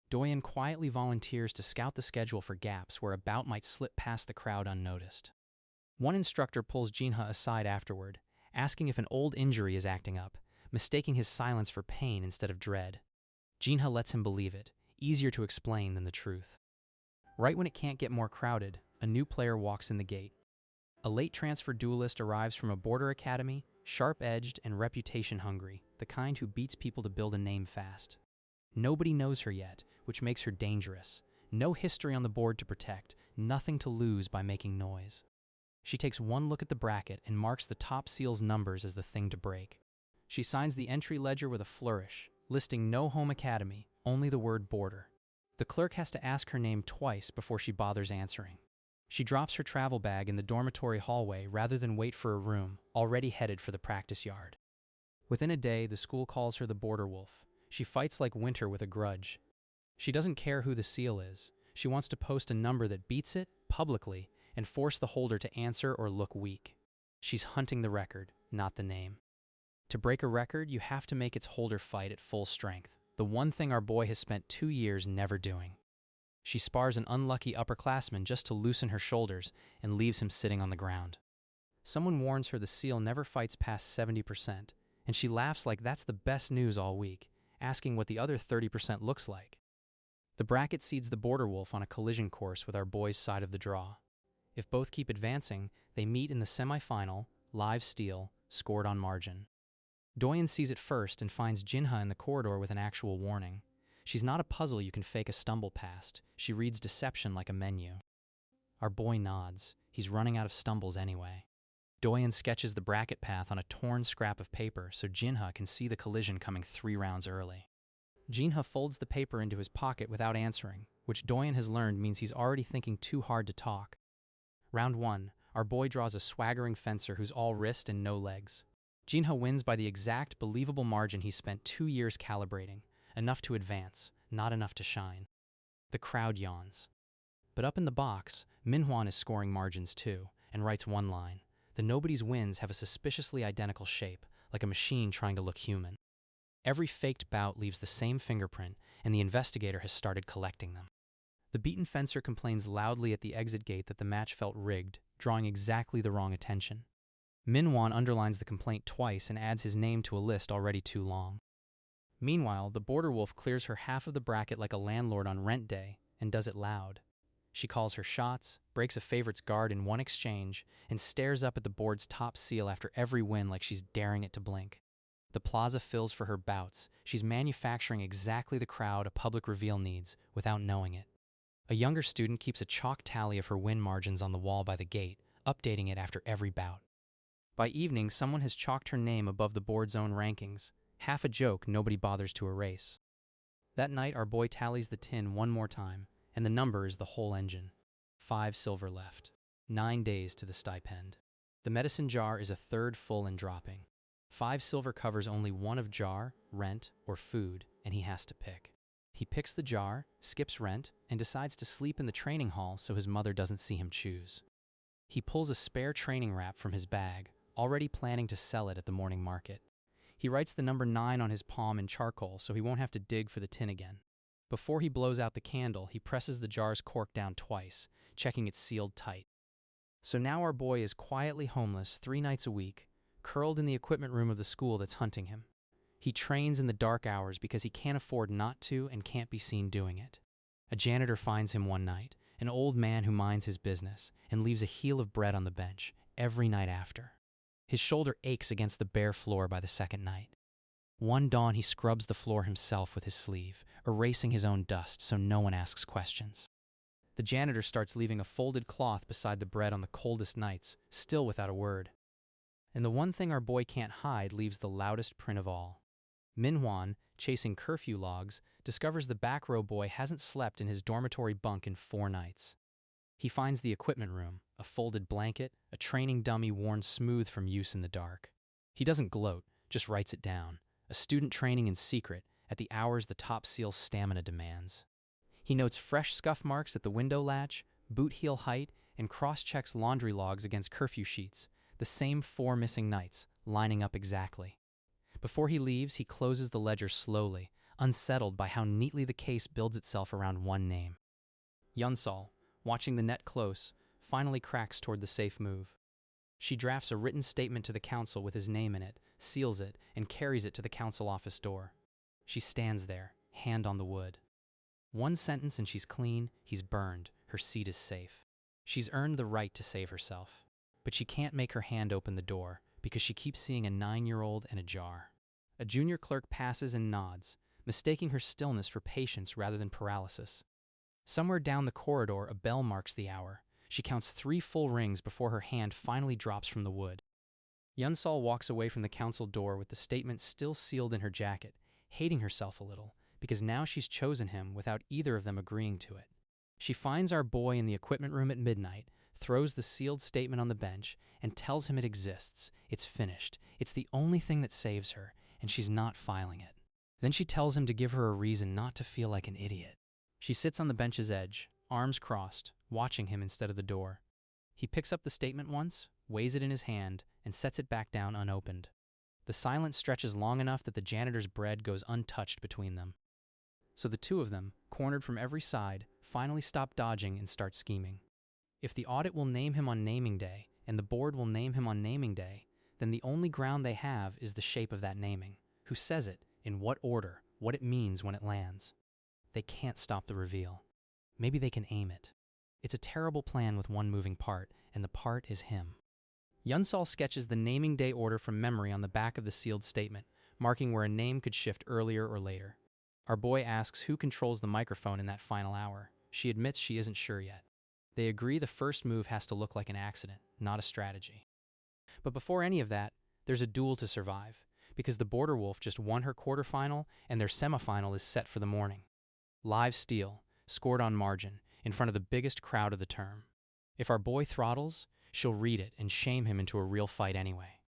Doyen quietly volunteers to scout the schedule for gaps where a bout might slip past the crowd unnoticed. One instructor pulls Jinha aside afterward, asking if an old injury is acting up, mistaking his silence for pain instead of dread. Jinha lets him believe it, easier to explain than the truth. Right when it can't get more crowded, a new player walks in the gate. A late transfer duelist arrives from a border academy, sharp-edged and reputation-hungry, the kind who beats people to build a name fast. Nobody knows her yet, which makes her dangerous. No history on the board to protect, nothing to lose by making noise. She takes one look at the bracket and marks the top seal's numbers as the thing to break. She signs the entry ledger with a flourish, listing no home academy, only the word border. The clerk has to ask her name twice before she bothers answering. She drops her travel bag in the dormitory hallway rather than wait for a room, already headed for the practice yard. Within a day, the school calls her the border wolf. She fights like winter with a grudge. She doesn't care who the seal is. She wants to post a number that beats it, publicly, and force the holder to answer or look weak. She's hunting the record, not the name. To break a record, you have to make its holder fight at full strength, the one thing our boy has spent 2 years never doing. She spars an unlucky upperclassman just to loosen her shoulders and leaves him sitting on the ground. Someone warns her the seal never fights past 70%, and she laughs like that's the best news all week, asking what the other 30% looks like. The bracket seeds the border wolf on a collision course with our boy's side of the draw. If both keep advancing, they meet in the semifinal, live steal, scored on margin. Doyen sees it first and finds Jinha in the corridor with an actual warning. She's not a puzzle you can fake a stumble past. She reads deception like a menu. Our boy nods. He's running out of stumbles anyway. Doyen sketches the bracket path on a torn scrap of paper so Jinha can see the collision coming 3 rounds early. Jinha folds the paper into his pocket without answering, which Doyen has learned means he's already thinking too hard to talk. Round 1, our boy draws a swaggering fencer who's all wrist and no legs. Jinha wins by the exact, believable margin he spent 2 years calibrating, enough to advance, not enough to shine. The crowd yawns. But up in the box, Manhwa is scoring margins too, and writes one line. The nobody's wins have a suspiciously identical shape, like a machine trying to look human. Every faked bout leaves the same fingerprint, and the investigator has started collecting them. The beaten fencer complains loudly at the exit gate that the match felt rigged, drawing exactly the wrong attention. Minwan underlines the complaint twice and adds his name to a list already too long. Meanwhile, the border wolf clears her half of the bracket like a landlord on rent day, and does it loud. She calls her shots, breaks a favorite's guard in one exchange, and stares up at the board's top seal after every win like she's daring it to blink. The plaza fills for her bouts. She's manufacturing exactly the crowd a public reveal needs, without knowing it. A younger student keeps a chalk tally of her win margins on the wall by the gate, updating it after every bout. By evening, someone has chalked her name above the board's own rankings, half a joke nobody bothers to erase. That night, our boy tallies the tin one more time, and the number is the whole engine. 5 silver left. 9 days to the stipend. The medicine jar is a third full and dropping. 5 silver covers only one of jar, rent, or food, and he has to pick. He picks the jar, skips rent, and decides to sleep in the training hall so his mother doesn't see him choose. He pulls a spare training wrap from his bag, already planning to sell it at the morning market. He writes the number 9 on his palm in charcoal so he won't have to dig for the tin again. Before he blows out the candle, he presses the jar's cork down twice, checking it's sealed tight. So now our boy is quietly homeless 3 nights a week, curled in the equipment room of the school that's hunting him. He trains in the dark hours because he can't afford not to and can't be seen doing it. A janitor finds him one night, an old man who minds his business, and leaves a heel of bread on the bench every night after. His shoulder aches against the bare floor by the second night. One dawn he scrubs the floor himself with his sleeve, erasing his own dust so no one asks questions. The janitor starts leaving a folded cloth beside the bread on the coldest nights, still without a word. And the one thing our boy can't hide leaves the loudest print of all. Minhwan, chasing curfew logs, discovers the back row boy hasn't slept in his dormitory bunk in 4 nights. He finds the equipment room, a folded blanket, a training dummy worn smooth from use in the dark. He doesn't gloat, just writes it down. A student training in secret, at the hours the top seal's stamina demands. He notes fresh scuff marks at the window latch, boot heel height, and cross-checks laundry logs against curfew sheets, the same 4 missing nights, lining up exactly. Before he leaves, he closes the ledger slowly, unsettled by how neatly the case builds itself around one name. Yunsol, watching the net close, finally cracks toward the safe move. She drafts a written statement to the council with his name in it, seals it, and carries it to the council office door. She stands there, hand on the wood. 1 sentence and she's clean, he's burned, her seat is safe. She's earned the right to save herself. But she can't make her hand open the door, because she keeps seeing a 9-year-old and a jar. A junior clerk passes and nods, mistaking her stillness for patience rather than paralysis. Somewhere down the corridor, a bell marks the hour. She counts 3 full rings before her hand finally drops from the wood. Yunsol walks away from the council door with the statement still sealed in her jacket, hating herself a little, because now she's chosen him without either of them agreeing to it. She finds our boy in the equipment room at midnight, throws the sealed statement on the bench, and tells him it exists. It's finished. It's the only thing that saves her, and she's not filing it. Then she tells him to give her a reason not to feel like an idiot. She sits on the bench's edge, arms crossed, watching him instead of the door. He picks up the statement once, weighs it in his hand, and sets it back down unopened. The silence stretches long enough that the janitor's bread goes untouched between them. So the two of them, cornered from every side, finally stop dodging and start scheming. If the audit will name him on naming day, and the board will name him on naming day, then the only ground they have is the shape of that naming. Who says it, in what order, what it means when it lands. They can't stop the reveal. Maybe they can aim it. It's a terrible plan with one moving part, and the part is him. Yunsal sketches the naming day order from memory on the back of the sealed statement, marking where a name could shift earlier or later. Our boy asks who controls the microphone in that final hour. She admits she isn't sure yet. They agree the first move has to look like an accident, not a strategy. But before any of that, there's a duel to survive, because the Border Wolf just won her quarterfinal and their semifinal is set for the morning. Live steel, scored on margin, in front of the biggest crowd of the term. If our boy throttles, she'll read it and shame him into a real fight anyway.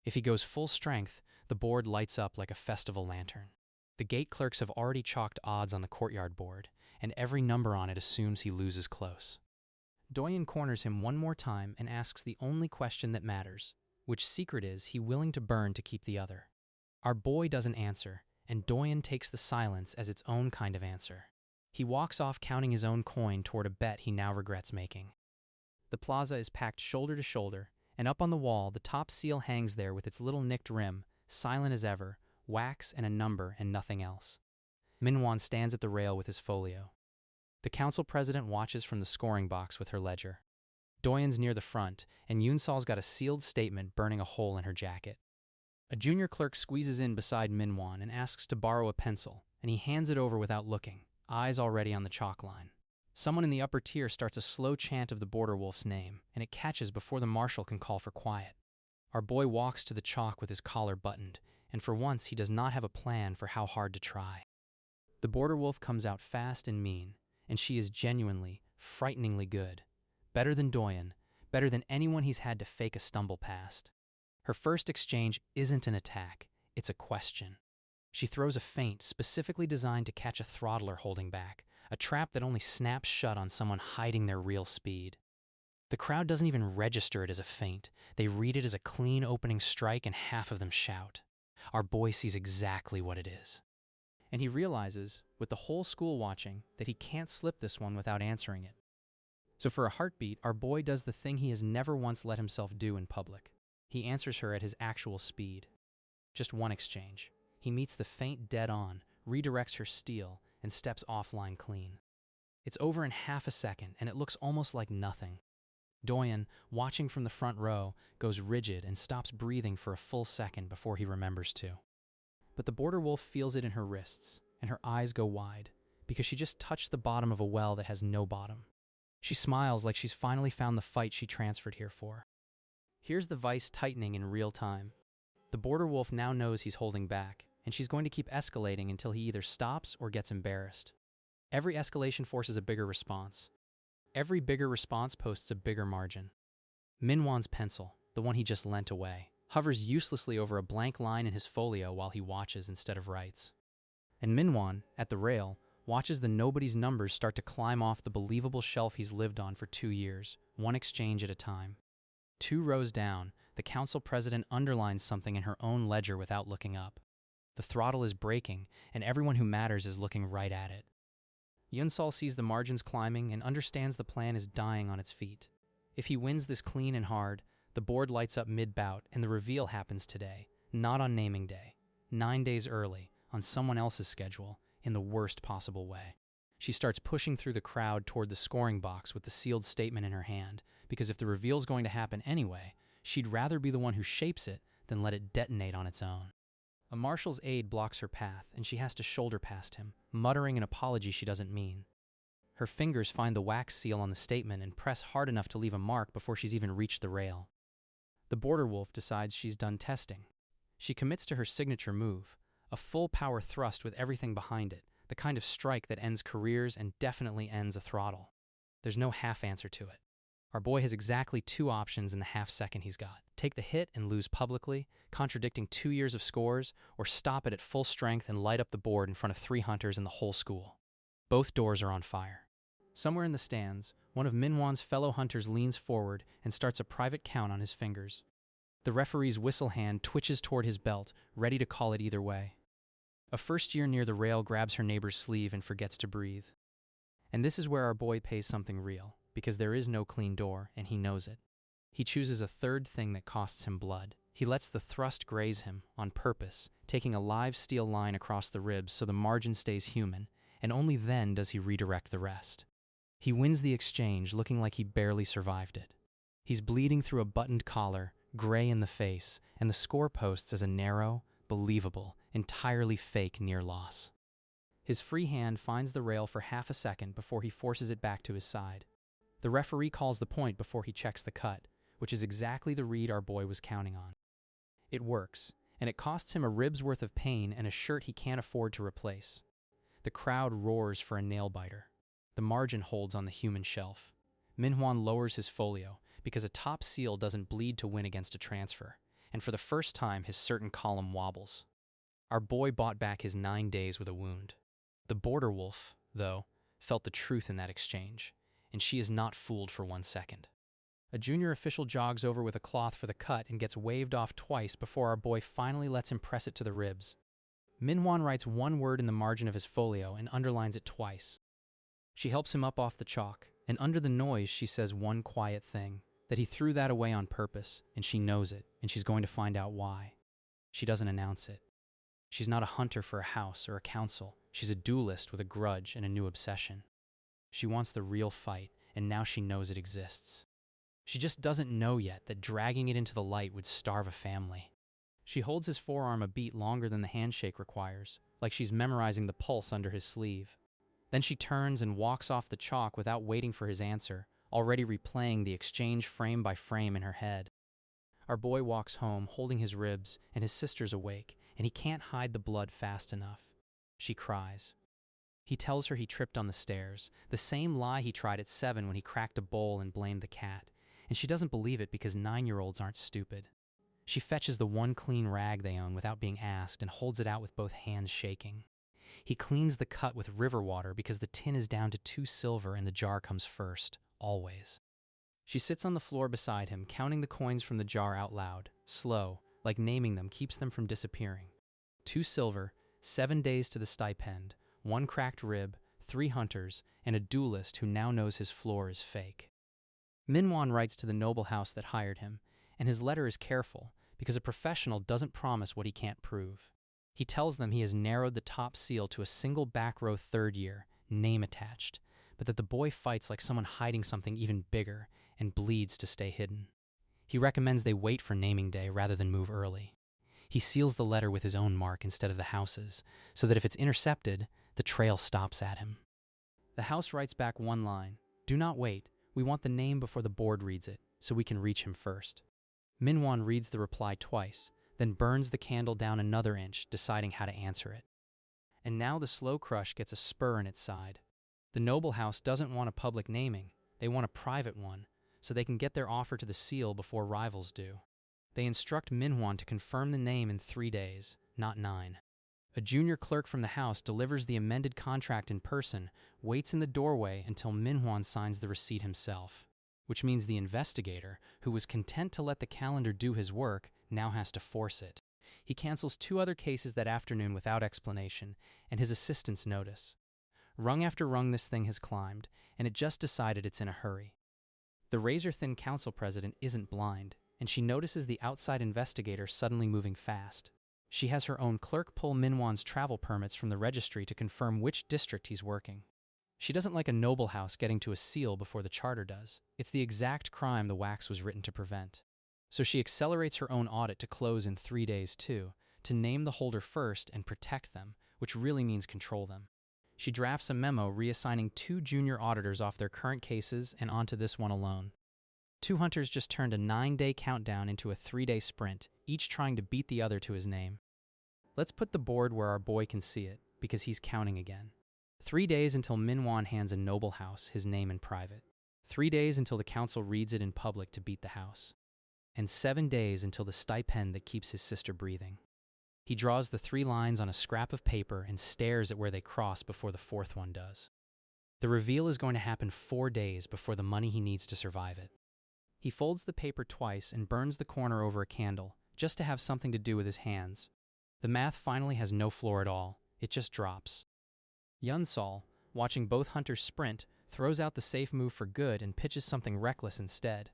If he goes full strength, the board lights up like a festival lantern. The gate clerks have already chalked odds on the courtyard board, and every number on it assumes he loses close. Doyen corners him one more time and asks the only question that matters. Which secret is he willing to burn to keep the other? Our boy doesn't answer, and Doyen takes the silence as its own kind of answer. He walks off counting his own coin toward a bet he now regrets making. The plaza is packed shoulder to shoulder, and up on the wall the top seal hangs there with its little nicked rim, silent as ever, wax and a number and nothing else. Minwan stands at the rail with his folio. The council president watches from the scoring box with her ledger. Doyen's near the front, and Yunsal's got a sealed statement burning a hole in her jacket. A junior clerk squeezes in beside Minwan and asks to borrow a pencil, and he hands it over without looking, eyes already on the chalk line. Someone in the upper tier starts a slow chant of the Border Wolf's name, and it catches before the marshal can call for quiet. Our boy walks to the chalk with his collar buttoned, and for once he does not have a plan for how hard to try. The Border Wolf comes out fast and mean, and she is genuinely, frighteningly good. Better than Doyen, better than anyone he's had to fake a stumble past. Her first exchange isn't an attack, it's a question. She throws a feint specifically designed to catch a throttler holding back, a trap that only snaps shut on someone hiding their real speed. The crowd doesn't even register it as a feint. They read it as a clean opening strike and half of them shout. Our boy sees exactly what it is. And he realizes, with the whole school watching, that he can't slip this one without answering it. So for a heartbeat, our boy does the thing he has never once let himself do in public. He answers her at his actual speed. Just one exchange. He meets the feint dead on, redirects her steal, and steps offline clean. It's over in half a second, and it looks almost like nothing. Doyen, watching from the front row, goes rigid and stops breathing for a full second before he remembers to. But the Border Wolf feels it in her wrists, and her eyes go wide, because she just touched the bottom of a well that has no bottom. She smiles like she's finally found the fight she transferred here for. Here's the vice tightening in real time. The Border Wolf now knows he's holding back, and she's going to keep escalating until he either stops or gets embarrassed. Every escalation forces a bigger response. Every bigger response posts a bigger margin. Minwan's pencil, the one he just lent away, hovers uselessly over a blank line in his folio while he watches instead of writes. And Minwan, at the rail, watches the nobody's numbers start to climb off the believable shelf he's lived on for 2 years, one exchange at a time. 2 rows down, the council president underlines something in her own ledger without looking up. The throttle is breaking, and everyone who matters is looking right at it. Yunsal sees the margins climbing and understands the plan is dying on its feet. If he wins this clean and hard, the board lights up mid-bout, and the reveal happens today, not on naming day, 9 days early, on someone else's schedule, in the worst possible way. She starts pushing through the crowd toward the scoring box with the sealed statement in her hand, because if the reveal's going to happen anyway, she'd rather be the one who shapes it than let it detonate on its own. A marshal's aide blocks her path, and she has to shoulder past him, muttering an apology she doesn't mean. Her fingers find the wax seal on the statement and press hard enough to leave a mark before she's even reached the rail. The Border Wolf decides she's done testing. She commits to her signature move, a full power thrust with everything behind it, the kind of strike that ends careers and definitely ends a throttle. There's no half answer to it. Our boy has exactly 2 options in the half second he's got. Take the hit and lose publicly, contradicting 2 years of scores, or stop it at full strength and light up the board in front of 3 hunters and the whole school. Both doors are on fire. Somewhere in the stands, one of Minhwan's fellow hunters leans forward and starts a private count on his fingers. The referee's whistle hand twitches toward his belt, ready to call it either way. A first year near the rail grabs her neighbor's sleeve and forgets to breathe. And this is where our boy pays something real, because there is no clean door, and he knows it. He chooses a third thing that costs him blood. He lets the thrust graze him, on purpose, taking a live steel line across the ribs so the margin stays human, and only then does he redirect the rest. He wins the exchange, looking like he barely survived it. He's bleeding through a buttoned collar, gray in the face, and the score posts as a narrow, believable, entirely fake near loss. His free hand finds the rail for half a second before he forces it back to his side. The referee calls the point before he checks the cut, which is exactly the read our boy was counting on. It works, and it costs him a rib's worth of pain and a shirt he can't afford to replace. The crowd roars for a nail-biter. The margin holds on the human shelf. Minhwan lowers his folio, because a top seal doesn't bleed to win against a transfer, and for the first time his certain column wobbles. Our boy bought back his 9 days with a wound. The border wolf, though, felt the truth in that exchange, and she is not fooled for 1 second. A junior official jogs over with a cloth for the cut and gets waved off twice before our boy finally lets him press it to the ribs. Minhwan writes one word in the margin of his folio and underlines it twice. She helps him up off the chalk, and under the noise she says one quiet thing, that he threw that away on purpose, and she knows it, and she's going to find out why. She doesn't announce it. She's not a hunter for a house or a council. She's a duelist with a grudge and a new obsession. She wants the real fight, and now she knows it exists. She just doesn't know yet that dragging it into the light would starve a family. She holds his forearm a beat longer than the handshake requires, like she's memorizing the pulse under his sleeve. Then she turns and walks off the chalk without waiting for his answer, already replaying the exchange frame by frame in her head. Our boy walks home, holding his ribs, and his sister's awake, and he can't hide the blood fast enough. She cries. He tells her he tripped on the stairs, the same lie he tried at 7 when he cracked a bowl and blamed the cat, and she doesn't believe it because 9-year-olds aren't stupid. She fetches the one clean rag they own without being asked and holds it out with both hands shaking. He cleans the cut with river water because the tin is down to 2 silver and the jar comes first, always. She sits on the floor beside him, counting the coins from the jar out loud, slow, like naming them keeps them from disappearing. 2 silver, 7 days to the stipend, 1 cracked rib, 3 hunters, and a duelist who now knows his floor is fake. Minhwan writes to the noble house that hired him, and his letter is careful because a professional doesn't promise what he can't prove. He tells them he has narrowed the top seal to a single back row 3rd year, name attached, but that the boy fights like someone hiding something even bigger and bleeds to stay hidden. He recommends they wait for naming day rather than move early. He seals the letter with his own mark instead of the house's, so that if it's intercepted, the trail stops at him. The house writes back one line, "Do not wait. We want the name before the board reads it, so we can reach him first." Minhwan reads the reply twice, then burns the candle down another inch, deciding how to answer it. And now the slow crush gets a spur in its side. The noble house doesn't want a public naming, they want a private one, so they can get their offer to the seal before rivals do. They instruct Minhwan to confirm the name in 3 days, not 9. A junior clerk from the house delivers the amended contract in person, waits in the doorway until Minhwan signs the receipt himself, which means the investigator, who was content to let the calendar do his work, now has to force it. He cancels 2 other cases that afternoon without explanation, and his assistants notice. Rung after rung this thing has climbed, and it just decided it's in a hurry. The razor-thin council president isn't blind, and she notices the outside investigator suddenly moving fast. She has her own clerk pull Minhwan's travel permits from the registry to confirm which district he's working. She doesn't like a noble house getting to a seal before the charter does. It's the exact crime the wax was written to prevent. So she accelerates her own audit to close in 3 days too, to name the holder first and protect them, which really means control them. She drafts a memo reassigning 2 junior auditors off their current cases and onto this one alone. 2 hunters just turned a 9-day countdown into a 3-day sprint, each trying to beat the other to his name. Let's put the board where our boy can see it, because he's counting again. 3 days until Minhwan hands a noble house his name in private. 3 days until the council reads it in public to beat the house. And 7 days until the stipend that keeps his sister breathing. He draws the 3 lines on a scrap of paper and stares at where they cross before the 4th one does. The reveal is going to happen 4 days before the money he needs to survive it. He folds the paper twice and burns the corner over a candle, just to have something to do with his hands. The math finally has no floor at all. It just drops. Yunsol, watching both hunters sprint, throws out the safe move for good and pitches something reckless instead.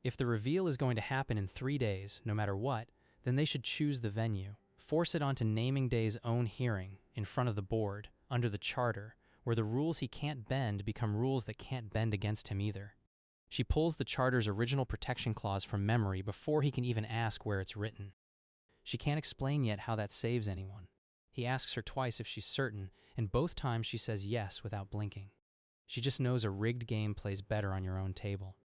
If the reveal is going to happen in 3 days, no matter what, then they should choose the venue, force it onto Naming Day's own hearing, in front of the board, under the charter, where the rules he can't bend become rules that can't bend against him either. She pulls the charter's original protection clause from memory before he can even ask where it's written. She can't explain yet how that saves anyone. He asks her twice if she's certain, and both times she says yes without blinking. She just knows a rigged game plays better on your own table.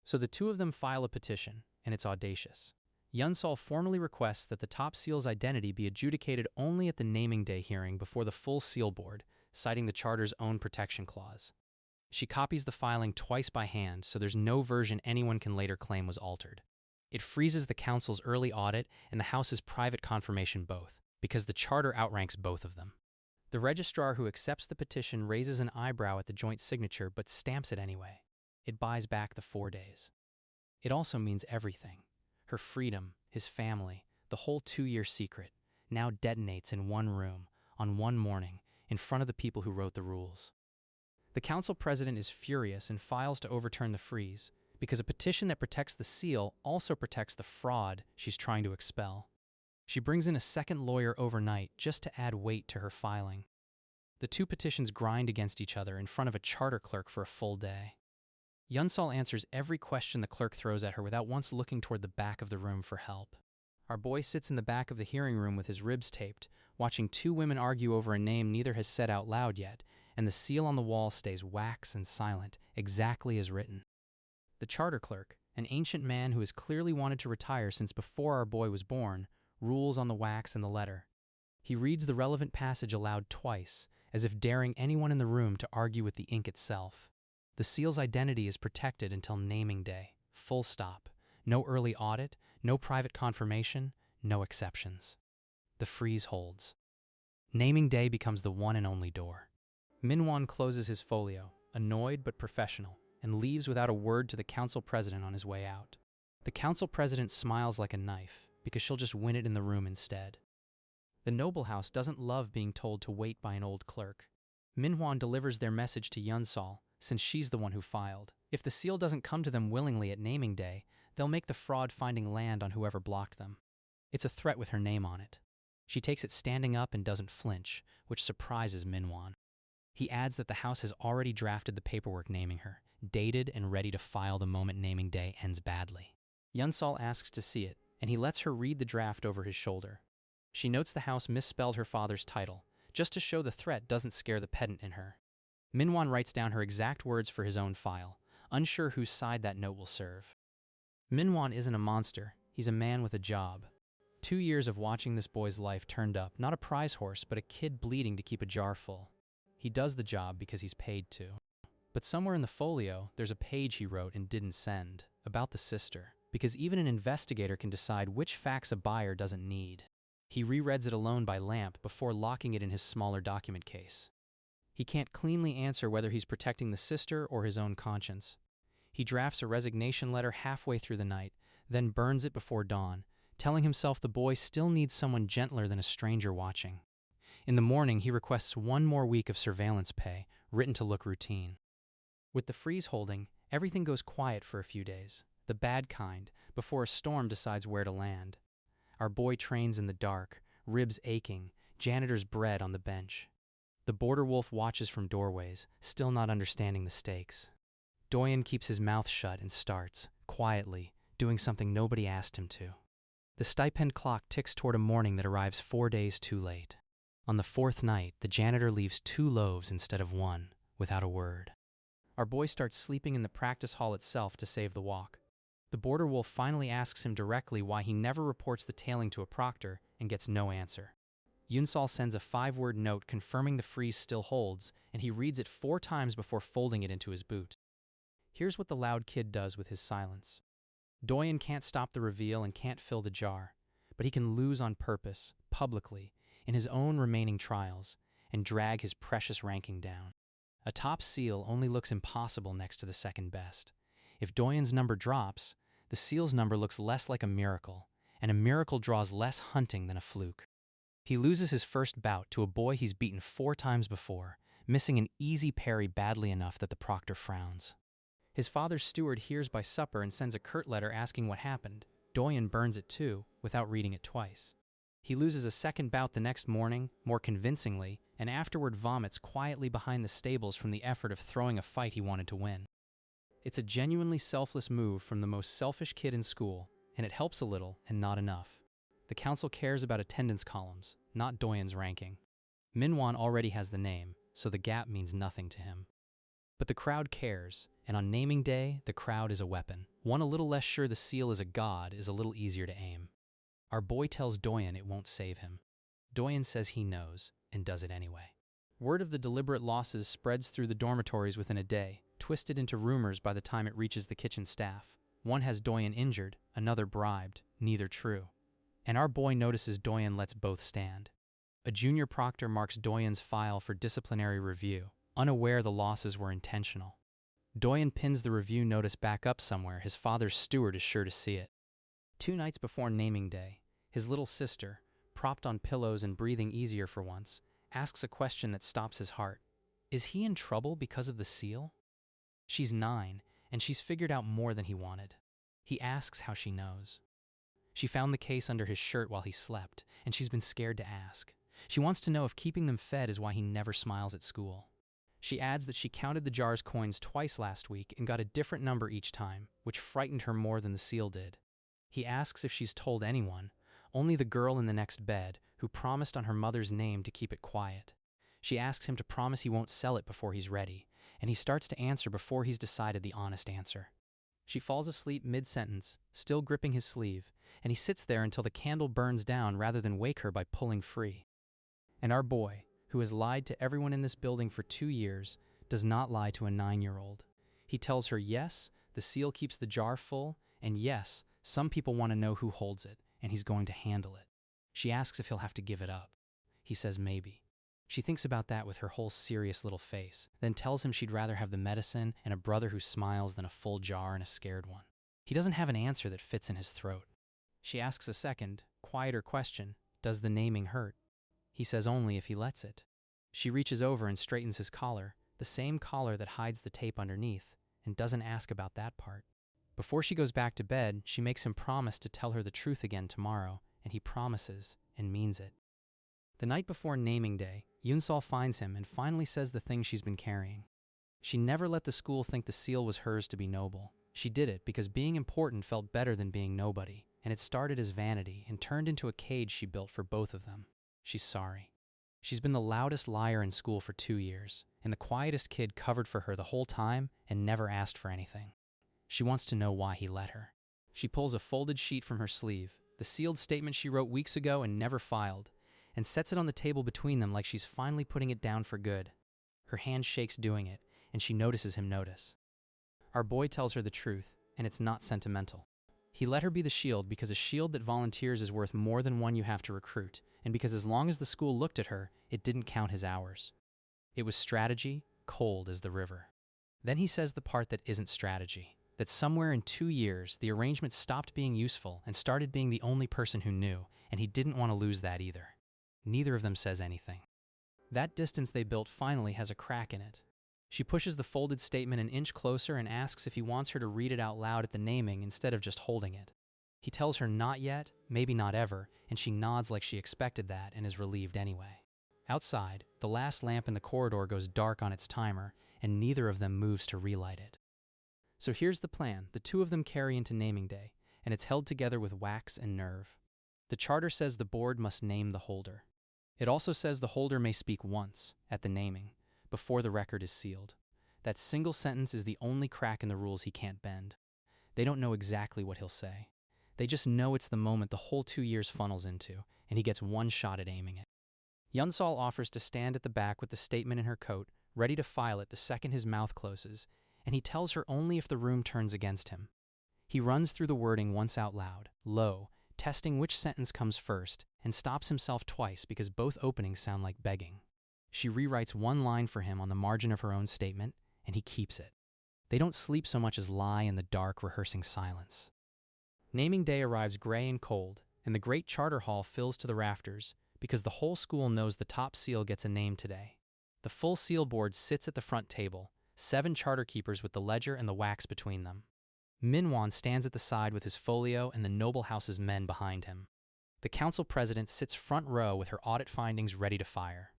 So the two of them file a petition, and it's audacious. Yunsol formally requests that the top seal's identity be adjudicated only at the Naming Day hearing before the full seal board, citing the charter's own protection clause. She copies the filing twice by hand, so there's no version anyone can later claim was altered. It freezes the council's early audit and the House's private confirmation both, because the charter outranks both of them. The registrar who accepts the petition raises an eyebrow at the joint signature but stamps it anyway. It buys back the 4 days. It also means everything. Her freedom, his family, the whole 2-year secret, now detonates in one room, on one morning, in front of the people who wrote the rules. The council president is furious and files to overturn the freeze, because a petition that protects the seal also protects the fraud she's trying to expel. She brings in a second lawyer overnight just to add weight to her filing. The two petitions grind against each other in front of a charter clerk for a full day. Yunsol answers every question the clerk throws at her without once looking toward the back of the room for help. Our boy sits in the back of the hearing room with his ribs taped, watching two women argue over a name neither has said out loud yet, and the seal on the wall stays wax and silent, exactly as written. The charter clerk, an ancient man who has clearly wanted to retire since before our boy was born, rules on the wax and the letter. He reads the relevant passage aloud twice, as if daring anyone in the room to argue with the ink itself. The seal's identity is protected until Naming Day, full stop. No early audit, no private confirmation, no exceptions. The freeze holds. Naming Day becomes the one and only door. Manhwa closes his folio, annoyed but professional, and leaves without a word to the council president on his way out. The council president smiles like a knife, because she'll just win it in the room instead. The noble house doesn't love being told to wait by an old clerk. Manhwa delivers their message to Yunsol, since she's the one who filed. If the seal doesn't come to them willingly at Naming Day, they'll make the fraud finding land on whoever blocked them. It's a threat with her name on it. She takes it standing up and doesn't flinch, which surprises Manhwa. He adds that the house has already drafted the paperwork naming her, dated and ready to file the moment Naming Day ends badly. Yunsol asks to see it, and he lets her read the draft over his shoulder. She notes the house misspelled her father's title, just to show the threat doesn't scare the pedant in her. Manhwa writes down her exact words for his own file, unsure whose side that note will serve. Manhwa isn't a monster, he's a man with a job. 2 years of watching this boy's life turned up, not a prize horse, but a kid bleeding to keep a jar full. He does the job because he's paid to. But somewhere in the folio, there's a page he wrote and didn't send, about the sister, because even an investigator can decide which facts a buyer doesn't need. He rereads it alone by lamp before locking it in his smaller document case. He can't cleanly answer whether he's protecting the sister or his own conscience. He drafts a resignation letter halfway through the night, then burns it before dawn, telling himself the boy still needs someone gentler than a stranger watching. In the morning, he requests 1 more week of surveillance pay, written to look routine. With the freeze holding, everything goes quiet for a few days, the bad kind, before a storm decides where to land. Our boy trains in the dark, ribs aching, janitor's bread on the bench. The border wolf watches from doorways, still not understanding the stakes. Doyen keeps his mouth shut and starts, quietly, doing something nobody asked him to. The stipend clock ticks toward a morning that arrives 4 days too late. On the 4th night, the janitor leaves 2 loaves instead of 1, without a word. Our boy starts sleeping in the practice hall itself to save the walk. The border wolf finally asks him directly why he never reports the tailing to a proctor and gets no answer. Yunsol sends a 5-word note confirming the freeze still holds, and he reads it 4 times before folding it into his boot. Here's what the loud kid does with his silence. Doyen can't stop the reveal and can't fill the jar, but he can lose on purpose, publicly, in his own remaining trials, and drag his precious ranking down. A top seal only looks impossible next to the second best. If Doyen's number drops, the seal's number looks less like a miracle, and a miracle draws less hunting than a fluke. He loses his first bout to a boy he's beaten 4 times before, missing an easy parry badly enough that the proctor frowns. His father's steward hears by supper and sends a curt letter asking what happened. Doyen burns it too, without reading it twice. He loses a second bout the next morning, more convincingly, and afterward vomits quietly behind the stables from the effort of throwing a fight he wanted to win. It's a genuinely selfless move from the most selfish kid in school, and it helps a little and not enough. The council cares about attendance columns, not Doyen's ranking. Manhwa already has the name, so the gap means nothing to him. But the crowd cares, and on naming day, the crowd is a weapon. One a little less sure the seal is a god is a little easier to aim. Our boy tells Doyen it won't save him. Doyen says he knows, and does it anyway. Word of the deliberate losses spreads through the dormitories within a day, twisted into rumors by the time it reaches the kitchen staff. One has Doyen injured, another bribed, neither true. And our boy notices Doyen lets both stand. A junior proctor marks Doyen's file for disciplinary review, unaware the losses were intentional. Doyen pins the review notice back up somewhere. His father's steward is sure to see it. 2 nights before naming day, his little sister, propped on pillows and breathing easier for once, asks a question that stops his heart. Is he in trouble because of the seal? She's 9, and she's figured out more than he wanted. He asks how she knows. She found the case under his shirt while he slept, and she's been scared to ask. She wants to know if keeping them fed is why he never smiles at school. She adds that she counted the jar's coins twice last week and got a different number each time, which frightened her more than the seal did. He asks if she's told anyone, only the girl in the next bed, who promised on her mother's name to keep it quiet. She asks him to promise he won't sell it before he's ready, and he starts to answer before he's decided the honest answer. She falls asleep mid-sentence, still gripping his sleeve, and he sits there until the candle burns down rather than wake her by pulling free. And our boy, who has lied to everyone in this building for 2 years, does not lie to a 9-year-old. He tells her yes, the seal keeps the jar full, and yes, some people want to know who holds it, and he's going to handle it. She asks if he'll have to give it up. He says maybe. She thinks about that with her whole serious little face, then tells him she'd rather have the medicine and a brother who smiles than a full jar and a scared one. He doesn't have an answer that fits in his throat. She asks a second, quieter question, does the naming hurt? He says only if he lets it. She reaches over and straightens his collar, the same collar that hides the tape underneath, and doesn't ask about that part. Before she goes back to bed, she makes him promise to tell her the truth again tomorrow, and he promises and means it. The night before naming day, Yunsol finds him and finally says the thing she's been carrying. She never let the school think the seal was hers to be noble. She did it because being important felt better than being nobody, and it started as vanity and turned into a cage she built for both of them. She's sorry. She's been the loudest liar in school for 2 years, and the quietest kid covered for her the whole time and never asked for anything. She wants to know why he let her. She pulls a folded sheet from her sleeve, the sealed statement she wrote weeks ago and never filed, and sets it on the table between them like she's finally putting it down for good. Her hand shakes doing it, and she notices him notice. Our boy tells her the truth, and it's not sentimental. He let her be the shield because a shield that volunteers is worth more than one you have to recruit, and because as long as the school looked at her, it didn't count his hours. It was strategy, cold as the river. Then he says the part that isn't strategy, that somewhere in 2 years, the arrangement stopped being useful and started being the only person who knew, and he didn't want to lose that either. Neither of them says anything. That distance they built finally has a crack in it. She pushes the folded statement an inch closer and asks if he wants her to read it out loud at the naming instead of just holding it. He tells her not yet, maybe not ever, and she nods like she expected that and is relieved anyway. Outside, the last lamp in the corridor goes dark on its timer, and neither of them moves to relight it. So here's the plan. The 2 of them carry into naming day, and it's held together with wax and nerve. The charter says the board must name the holder. It also says the holder may speak once, at the naming, before the record is sealed. That single sentence is the only crack in the rules he can't bend. They don't know exactly what he'll say. They just know it's the moment the whole 2 years funnels into, and he gets one shot at aiming it. Yunsol offers to stand at the back with the statement in her coat, ready to file it the second his mouth closes, and he tells her only if the room turns against him. He runs through the wording once out loud, low, testing which sentence comes first, and stops himself twice because both openings sound like begging. She rewrites one line for him on the margin of her own statement, and he keeps it. They don't sleep so much as lie in the dark rehearsing silence. Naming day arrives gray and cold, and the great charter hall fills to the rafters because the whole school knows the top seal gets a name today. The full seal board sits at the front table, 7 charter keepers with the ledger and the wax between them. Manhwa stands at the side with his folio and the noble house's men behind him. The council president sits front row with her audit findings ready to fire.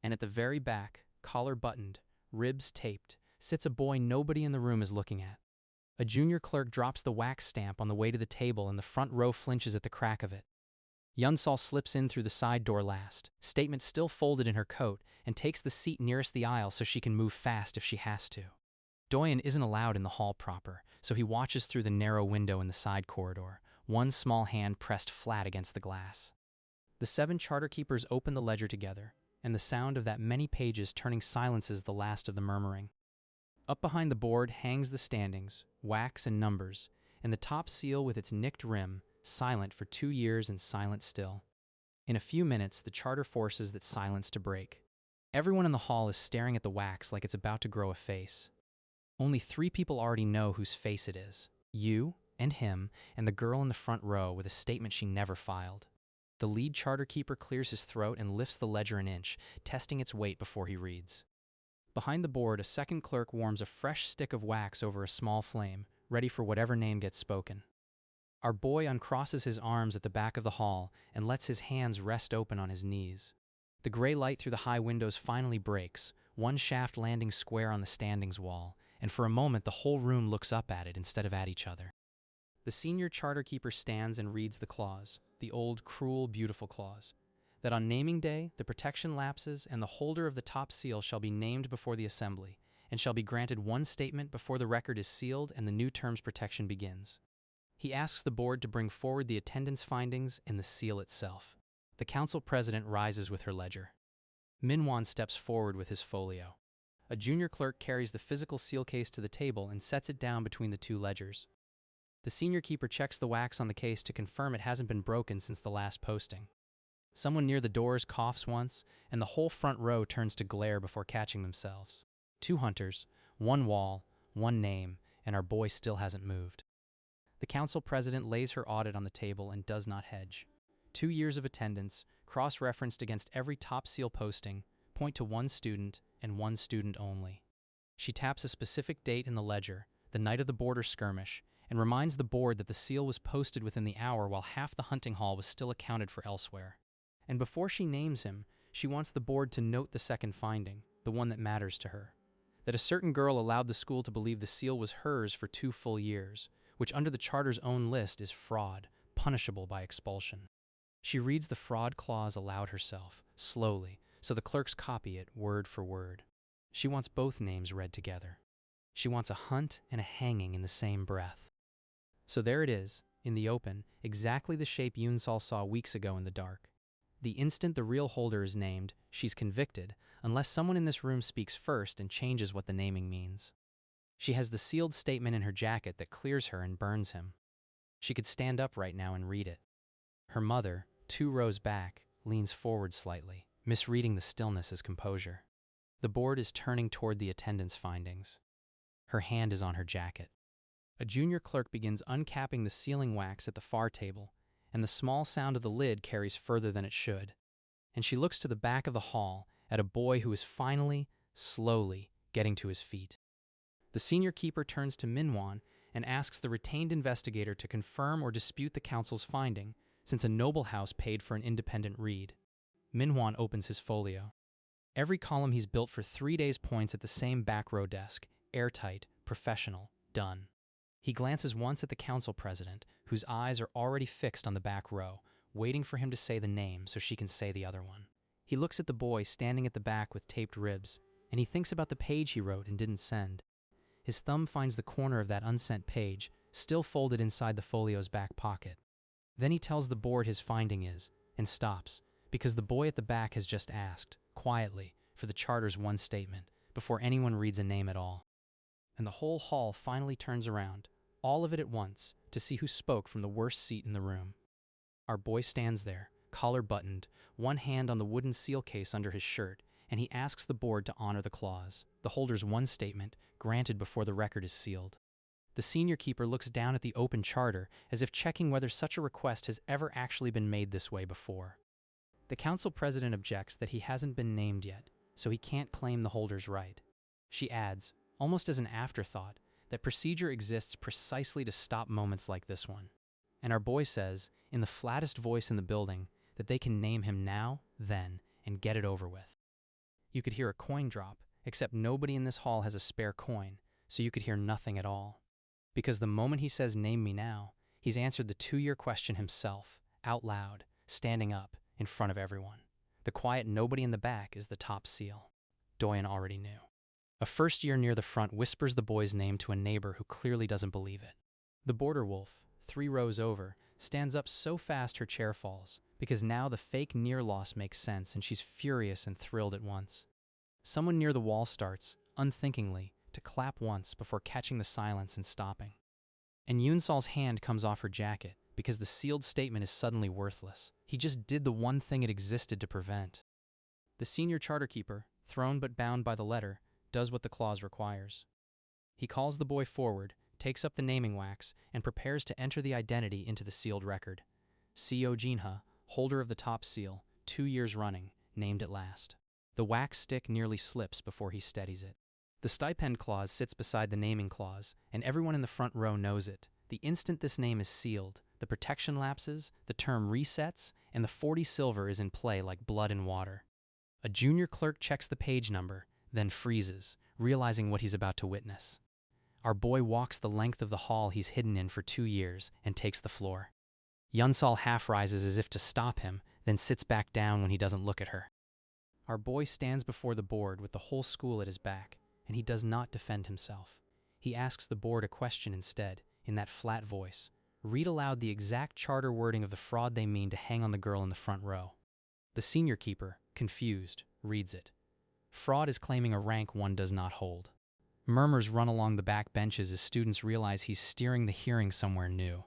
And at the very back, collar buttoned, ribs taped, sits a boy nobody in the room is looking at. A junior clerk drops the wax stamp on the way to the table and the front row flinches at the crack of it. Yunsal slips in through the side door last, statement still folded in her coat, and takes the seat nearest the aisle so she can move fast if she has to. Doyen isn't allowed in the hall proper, so he watches through the narrow window in the side corridor, one small hand pressed flat against the glass. The 7 charter keepers open the ledger together, and the sound of that many pages turning silences the last of the murmuring. Up behind the board hangs the standings, wax and numbers, and the top seal with its nicked rim, silent for 2 years and silent still. In a few minutes, the charter forces that silence to break. Everyone in the hall is staring at the wax like it's about to grow a face. Only 3 people already know whose face it is. You, and him, and the girl in the front row with a statement she never filed. The lead charter keeper clears his throat and lifts the ledger an inch, testing its weight before he reads. Behind the board, a second clerk warms a fresh stick of wax over a small flame, ready for whatever name gets spoken. Our boy uncrosses his arms at the back of the hall and lets his hands rest open on his knees. The gray light through the high windows finally breaks, one shaft landing square on the standings wall, and for a moment the whole room looks up at it instead of at each other. The senior charter keeper stands and reads the clause, the old, cruel, beautiful clause, that on naming day the protection lapses and the holder of the top seal shall be named before the assembly, and shall be granted one statement before the record is sealed and the new term's protection begins. He asks the board to bring forward the attendance findings and the seal itself. The council president rises with her ledger. Manhwa steps forward with his folio. A junior clerk carries the physical seal case to the table and sets it down between the 2 ledgers. The senior keeper checks the wax on the case to confirm it hasn't been broken since the last posting. Someone near the doors coughs once, and the whole front row turns to glare before catching themselves. 2 hunters, 1 wall, 1 name, and our boy still hasn't moved. The council president lays her audit on the table and does not hedge. 2 years of attendance, cross-referenced against every top seal posting, point to 1 student and 1 student only. She taps a specific date in the ledger, the night of the border skirmish, and reminds the board that the seal was posted within the hour while half the hunting hall was still accounted for elsewhere. And before she names him, she wants the board to note the second finding, the one that matters to her. That a certain girl allowed the school to believe the seal was hers for 2 full years, which under the charter's own list is fraud, punishable by expulsion. She reads the fraud clause aloud herself, slowly, so the clerks copy it word for word. She wants both names read together. She wants a hunt and a hanging in the same breath. So there it is, in the open, exactly the shape Yunsal saw weeks ago in the dark. The instant the real holder is named, she's convicted, unless someone in this room speaks first and changes what the naming means. She has the sealed statement in her jacket that clears her and burns him. She could stand up right now and read it. Her mother, 2 rows back, leans forward slightly, misreading the stillness as composure. The board is turning toward the attendance findings. Her hand is on her jacket. A junior clerk begins uncapping the sealing wax at the far table, and the small sound of the lid carries further than it should. And she looks to the back of the hall at a boy who is finally, slowly, getting to his feet. The senior keeper turns to Manhwa and asks the retained investigator to confirm or dispute the council's finding, since a noble house paid for an independent read. Manhwa opens his folio. Every column he's built for 3 days points at the same back row desk, airtight, professional, done. He glances once at the council president, whose eyes are already fixed on the back row, waiting for him to say the name so she can say the other one. He looks at the boy standing at the back with taped ribs, and he thinks about the page he wrote and didn't send. His thumb finds the corner of that unsent page, still folded inside the folio's back pocket. Then he tells the board his finding is, and stops, because the boy at the back has just asked, quietly, for the charter's one statement, before anyone reads a name at all. And the whole hall finally turns around, all of it at once, to see who spoke from the worst seat in the room. Our boy stands there, collar buttoned, one hand on the wooden seal case under his shirt, and he asks the board to honor the clause, the holder's one statement, granted before the record is sealed. The senior keeper looks down at the open charter as if checking whether such a request has ever actually been made this way before. The council president objects that he hasn't been named yet, so he can't claim the holder's right. She adds, almost as an afterthought, that procedure exists precisely to stop moments like this one. And our boy says, in the flattest voice in the building, that they can name him now, then, and get it over with. You could hear a coin drop, except nobody in this hall has a spare coin, so you could hear nothing at all. Because the moment he says, "Name me now," he's answered the 2-year question himself, out loud, standing up, in front of everyone. The quiet nobody in the back is the top seal. Doyen already knew. A first year near the front whispers the boy's name to a neighbor who clearly doesn't believe it. The border wolf, 3 rows over, stands up so fast her chair falls, because now the fake near loss makes sense and she's furious and thrilled at once. Someone near the wall starts, unthinkingly, to clap once before catching the silence and stopping. And Yunsol's hand comes off her jacket, because the sealed statement is suddenly worthless. He just did the one thing it existed to prevent. The senior charter keeper, thrown but bound by the letter, does what the clause requires. He calls the boy forward, takes up the naming wax, and prepares to enter the identity into the sealed record. Seo Jinha, holder of the top seal, 2 years running, named at last. The wax stick nearly slips before he steadies it. The stipend clause sits beside the naming clause, and everyone in the front row knows it. The instant this name is sealed, the protection lapses, the term resets, and the 40 silver is in play like blood in water. A junior clerk checks the page number, then freezes, realizing what he's about to witness. Our boy walks the length of the hall he's hidden in for 2 years and takes the floor. Yunsol half rises as if to stop him, then sits back down when he doesn't look at her. Our boy stands before the board with the whole school at his back, and he does not defend himself. He asks the board a question instead, in that flat voice. Read aloud the exact charter wording of the fraud they mean to hang on the girl in the front row. The senior keeper, confused, reads it. Fraud is claiming a rank one does not hold. Murmurs run along the back benches as students realize he's steering the hearing somewhere new.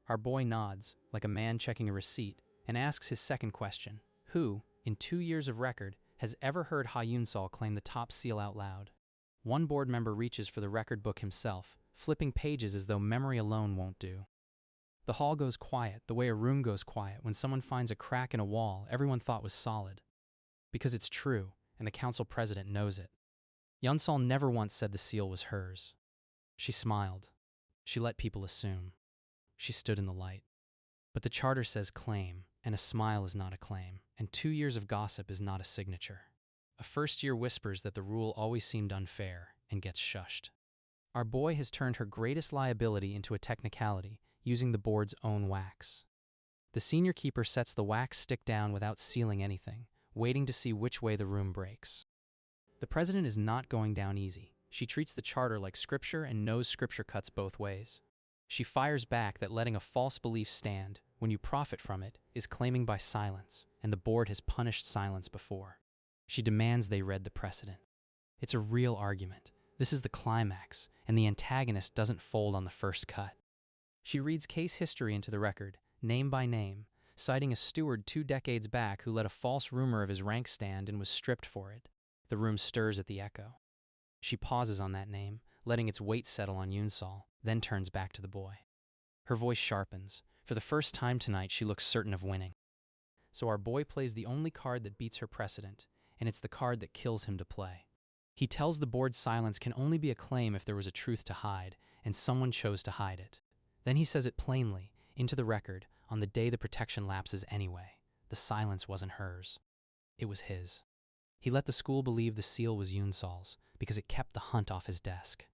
Our boy nods, like a man checking a receipt, and asks his second question. Who, in 2 years of record, has ever heard Ha Yunsol claim the top seal out loud? One board member reaches for the record book himself, flipping pages as though memory alone won't do. The hall goes quiet, the way a room goes quiet when someone finds a crack in a wall everyone thought was solid. Because it's true, and the council president knows it. Yunsol never once said the seal was hers. She smiled. She let people assume. She stood in the light. But the charter says claim, and a smile is not a claim, and 2 years of gossip is not a signature. A first year whispers that the rule always seemed unfair, and gets shushed. Our boy has turned her greatest liability into a technicality, using the board's own wax. The senior keeper sets the wax stick down without sealing anything, waiting to see which way the room breaks. The president is not going down easy. She treats the charter like scripture and knows scripture cuts both ways. She fires back that letting a false belief stand, when you profit from it, is claiming by silence, and the board has punished silence before. She demands they read the precedent. It's a real argument. This is the climax, and the antagonist doesn't fold on the first cut. She reads case history into the record, name by name, citing a steward 2 decades back who let a false rumor of his rank stand and was stripped for it. The room stirs at the echo. She pauses on that name, letting its weight settle on Yunsol, then turns back to the boy. Her voice sharpens. For the first time tonight, she looks certain of winning. So our boy plays the only card that beats her precedent, and it's the card that kills him to play. He tells the board silence can only be a claim if there was a truth to hide, and someone chose to hide it. Then he says it plainly, into the record, on the day the protection lapses anyway. The silence wasn't hers. It was his. He let the school believe the seal was Yunsol's, because it kept the hunt off his desk.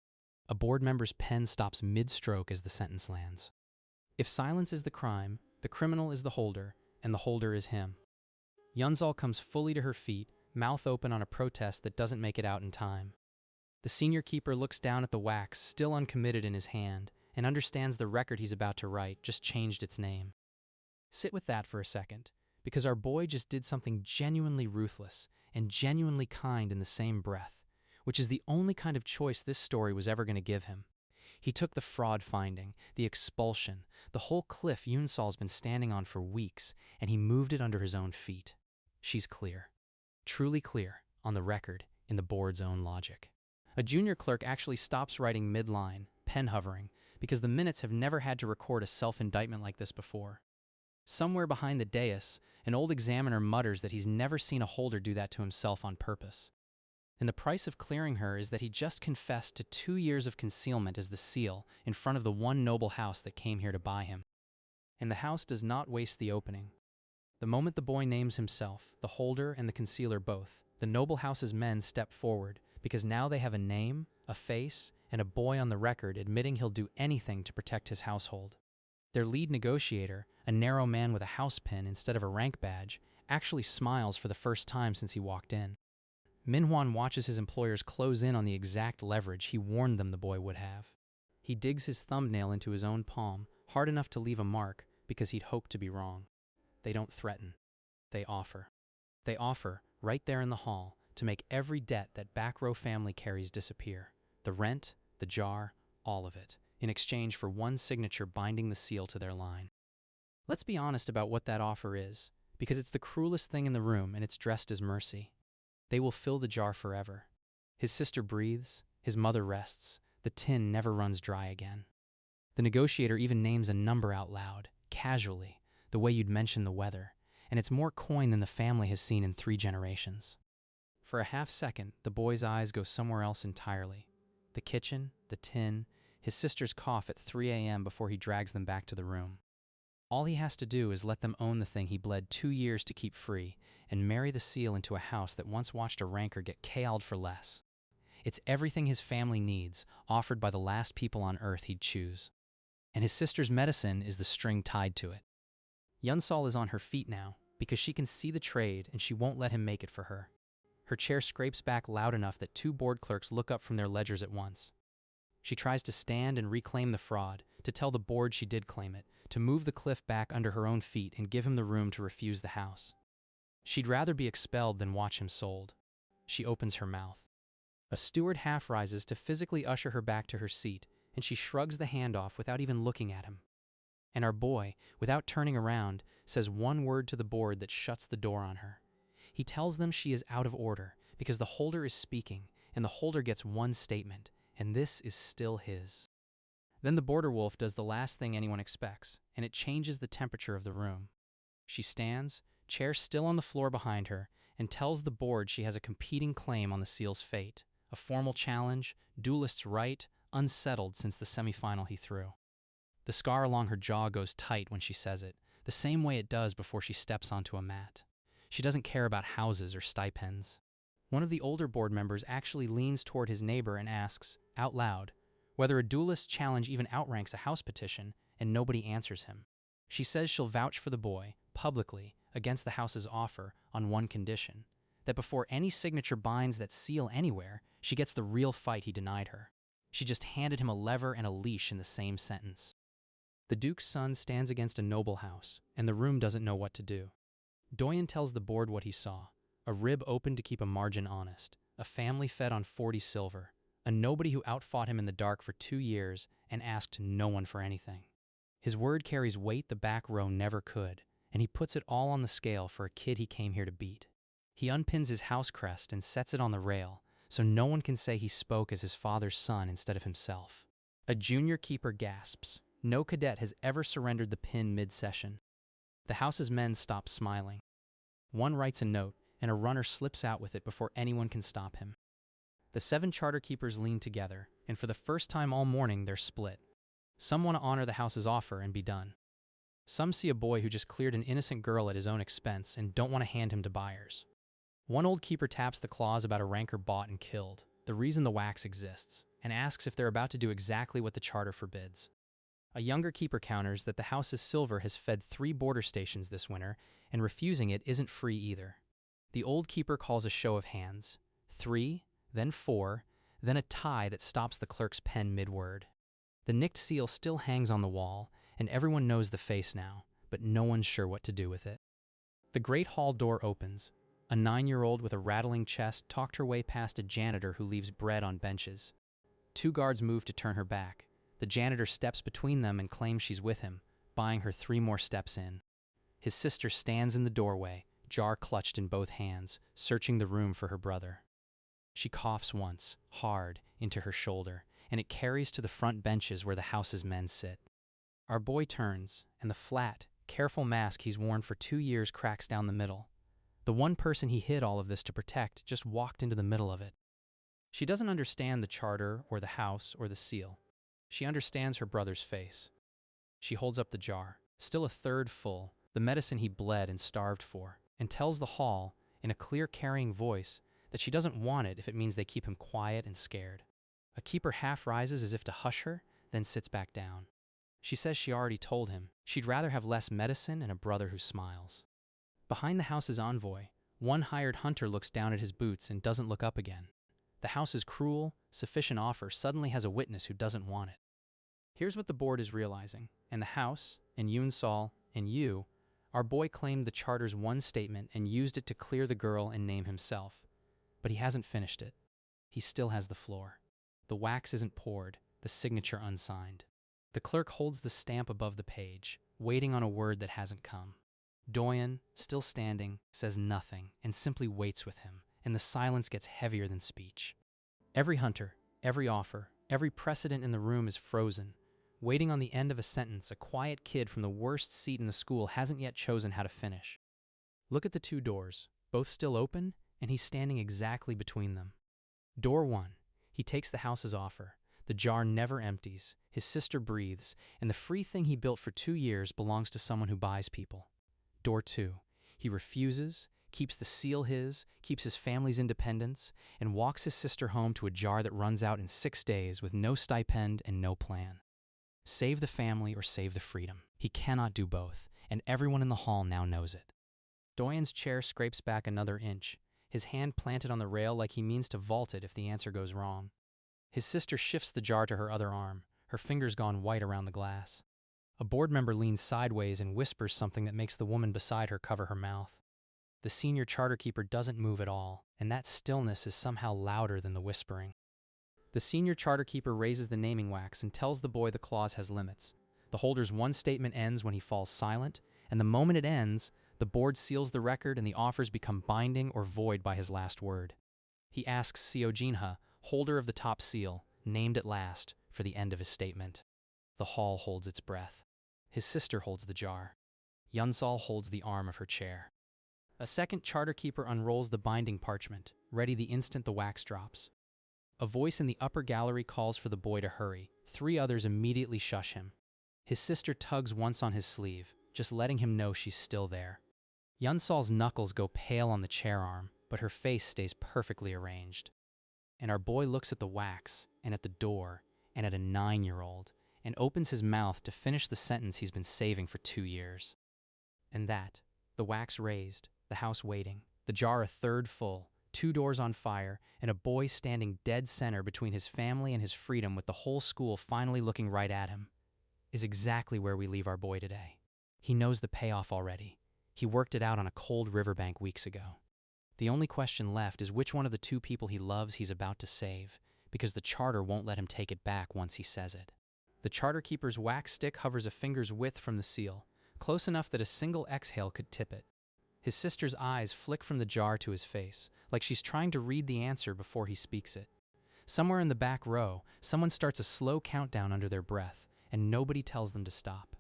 A board member's pen stops mid-stroke as the sentence lands. If silence is the crime, the criminal is the holder, and the holder is him. Yunsol comes fully to her feet, mouth open on a protest that doesn't make it out in time. The senior keeper looks down at the wax, still uncommitted in his hand, and understands the record he's about to write just changed its name. Sit with that for a second, because our boy just did something genuinely ruthless and genuinely kind in the same breath, which is the only kind of choice this story was ever going to give him. He took the fraud finding, the expulsion, the whole cliff Yunsol's been standing on for weeks, and he moved it under his own feet. She's clear. Truly clear, on the record in the board's own logic. A junior clerk actually stops writing mid-line, pen hovering, because the minutes have never had to record a self-indictment like this before. Somewhere behind the dais, an old examiner mutters that he's never seen a holder do that to himself on purpose. And the price of clearing her is that he just confessed to 2 years of concealment as the seal in front of the one noble house that came here to buy him. And the house does not waste the opening. The moment the boy names himself, the holder and the concealer both, the noble house's men step forward, because now they have a name, a face, and a boy on the record admitting he'll do anything to protect his household. Their lead negotiator, a narrow man with a house pin instead of a rank badge, actually smiles for the first time since he walked in. Manhwa watches his employers close in on the exact leverage he warned them the boy would have. He digs his thumbnail into his own palm, hard enough to leave a mark because he'd hoped to be wrong. They don't threaten. They offer. They offer, right there in the hall, to make every debt that back row family carries disappear. The rent, the jar, all of it, in exchange for one signature binding the seal to their line. Let's be honest about what that offer is, because it's the cruelest thing in the room and it's dressed as mercy. They will fill the jar forever. His sister breathes, his mother rests, the tin never runs dry again. The negotiator even names a number out loud, casually, the way you'd mention the weather, and it's more coin than the family has seen in 3 generations. For a half second, the boy's eyes go somewhere else entirely. The kitchen, the tin, his sister's cough at 3 a.m. before he drags them back to the room. All he has to do is let them own the thing he bled 2 years to keep free and marry the seal into a house that once watched a ranker get KO'd for less. It's everything his family needs, offered by the last people on earth he'd choose. And his sister's medicine is the string tied to it. Yunsol is on her feet now because she can see the trade and she won't let him make it for her. Her chair scrapes back loud enough that 2 board clerks look up from their ledgers at once. She tries to stand and reclaim the fraud, to tell the board she did claim it, to move the cliff back under her own feet and give him the room to refuse the house. She'd rather be expelled than watch him sold. She opens her mouth. A steward half rises to physically usher her back to her seat, and she shrugs the hand off without even looking at him. And our boy, without turning around, says one word to the board that shuts the door on her. He tells them she is out of order because the holder is speaking, and the holder gets one statement, and this is still his. Then the border wolf does the last thing anyone expects, and it changes the temperature of the room. She stands, chair still on the floor behind her, and tells the board she has a competing claim on the seal's fate, a formal challenge, duelist's right, unsettled since the semifinal he threw. The scar along her jaw goes tight when she says it, the same way it does before she steps onto a mat. She doesn't care about houses or stipends. One of the older board members actually leans toward his neighbor and asks, out loud, whether a duelist challenge even outranks a house petition, and nobody answers him. She says she'll vouch for the boy, publicly, against the house's offer, on one condition, that before any signature binds that seal anywhere, she gets the real fight he denied her. She just handed him a lever and a leash in the same sentence. The Duke's son stands against a noble house, and the room doesn't know what to do. Doyen tells the board what he saw. A rib open to keep a margin honest, a family fed on 40 silver, a nobody who outfought him in the dark for 2 years and asked no one for anything. His word carries weight the back row never could, and he puts it all on the scale for a kid he came here to beat. He unpins his house crest and sets it on the rail, so no one can say he spoke as his father's son instead of himself. A junior keeper gasps. No cadet has ever surrendered the pin mid-session. The house's men stop smiling. One writes a note, and a runner slips out with it before anyone can stop him. The 7 charter keepers lean together, and for the first time all morning they're split. Some want to honor the house's offer and be done. Some see a boy who just cleared an innocent girl at his own expense and don't want to hand him to buyers. One old keeper taps the clause about a ranker bought and killed, the reason the wax exists, and asks if they're about to do exactly what the charter forbids. A younger keeper counters that the house's silver has fed 3 border stations this winter, and refusing it isn't free either. The old keeper calls a show of hands. 3, then 4, then a tie that stops the clerk's pen mid-word. The nicked seal still hangs on the wall, and everyone knows the face now, but no one's sure what to do with it. The great hall door opens. A 9-year-old with a rattling chest talked her way past a janitor who leaves bread on benches. 2 guards move to turn her back. The janitor steps between them and claims she's with him, buying her 3 more steps in. His sister stands in the doorway, jar clutched in both hands, searching the room for her brother. She coughs once, hard, into her shoulder, and it carries to the front benches where the house's men sit. Our boy turns, and the flat, careful mask he's worn for 2 years cracks down the middle. The one person he hid all of this to protect just walked into the middle of it. She doesn't understand the charter or the house or the seal. She understands her brother's face. She holds up the jar, still a third full, the medicine he bled and starved for, and tells the hall, in a clear, carrying voice, that she doesn't want it if it means they keep him quiet and scared. A keeper half rises as if to hush her, then sits back down. She says she already told him she'd rather have less medicine and a brother who smiles. Behind the house's envoy, one hired hunter looks down at his boots and doesn't look up again. The house's cruel, sufficient offer suddenly has a witness who doesn't want it. Here's what the board is realizing, and the house, and Yoon Sol, and you, our boy claimed the charter's one statement and used it to clear the girl and name himself. But he hasn't finished it. He still has the floor. The wax isn't poured, the signature unsigned. The clerk holds the stamp above the page, waiting on a word that hasn't come. Doyen, still standing, says nothing and simply waits with him, and the silence gets heavier than speech. Every hunter, every offer, every precedent in the room is frozen. Waiting on the end of a sentence, a quiet kid from the worst seat in the school hasn't yet chosen how to finish. Look at the 2 doors, both still open, and he's standing exactly between them. Door 1. He takes the house's offer. The jar never empties, his sister breathes, and the free thing he built for 2 years belongs to someone who buys people. Door 2. He refuses, keeps the seal his, keeps his family's independence, and walks his sister home to a jar that runs out in 6 days with no stipend and no plan. Save the family or save the freedom. He cannot do both, and everyone in the hall now knows it. Doyen's chair scrapes back another inch, his hand planted on the rail like he means to vault it if the answer goes wrong. His sister shifts the jar to her other arm, her fingers gone white around the glass. A board member leans sideways and whispers something that makes the woman beside her cover her mouth. The senior charter keeper doesn't move at all, and that stillness is somehow louder than the whispering. The senior charter keeper raises the naming wax and tells the boy the clause has limits. The holder's one statement ends when he falls silent, and the moment it ends, the board seals the record and the offers become binding or void by his last word. He asks Seo Jinha, holder of the top seal, named at last, for the end of his statement. The hall holds its breath. His sister holds the jar. Yunsol holds the arm of her chair. A second charter keeper unrolls the binding parchment, ready the instant the wax drops. A voice in the upper gallery calls for the boy to hurry. 3 others immediately shush him. His sister tugs once on his sleeve, just letting him know she's still there. Yunsol's knuckles go pale on the chair arm, but her face stays perfectly arranged. And our boy looks at the wax, and at the door, and at a 9-year-old, and opens his mouth to finish the sentence he's been saving for 2 years. And that, the wax raised, the house waiting, the jar a third full, 2 doors on fire, and a boy standing dead center between his family and his freedom with the whole school finally looking right at him, is exactly where we leave our boy today. He knows the payoff already. He worked it out on a cold riverbank weeks ago. The only question left is which one of the 2 people he loves he's about to save, because the charter won't let him take it back once he says it. The charter keeper's wax stick hovers a finger's width from the seal, close enough that a single exhale could tip it. His sister's eyes flick from the jar to his face, like she's trying to read the answer before he speaks it. Somewhere in the back row, someone starts a slow countdown under their breath, and nobody tells them to stop.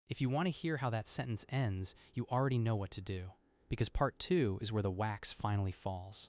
If you want to hear how that sentence ends, you already know what to do, because part 2 is where the wax finally falls.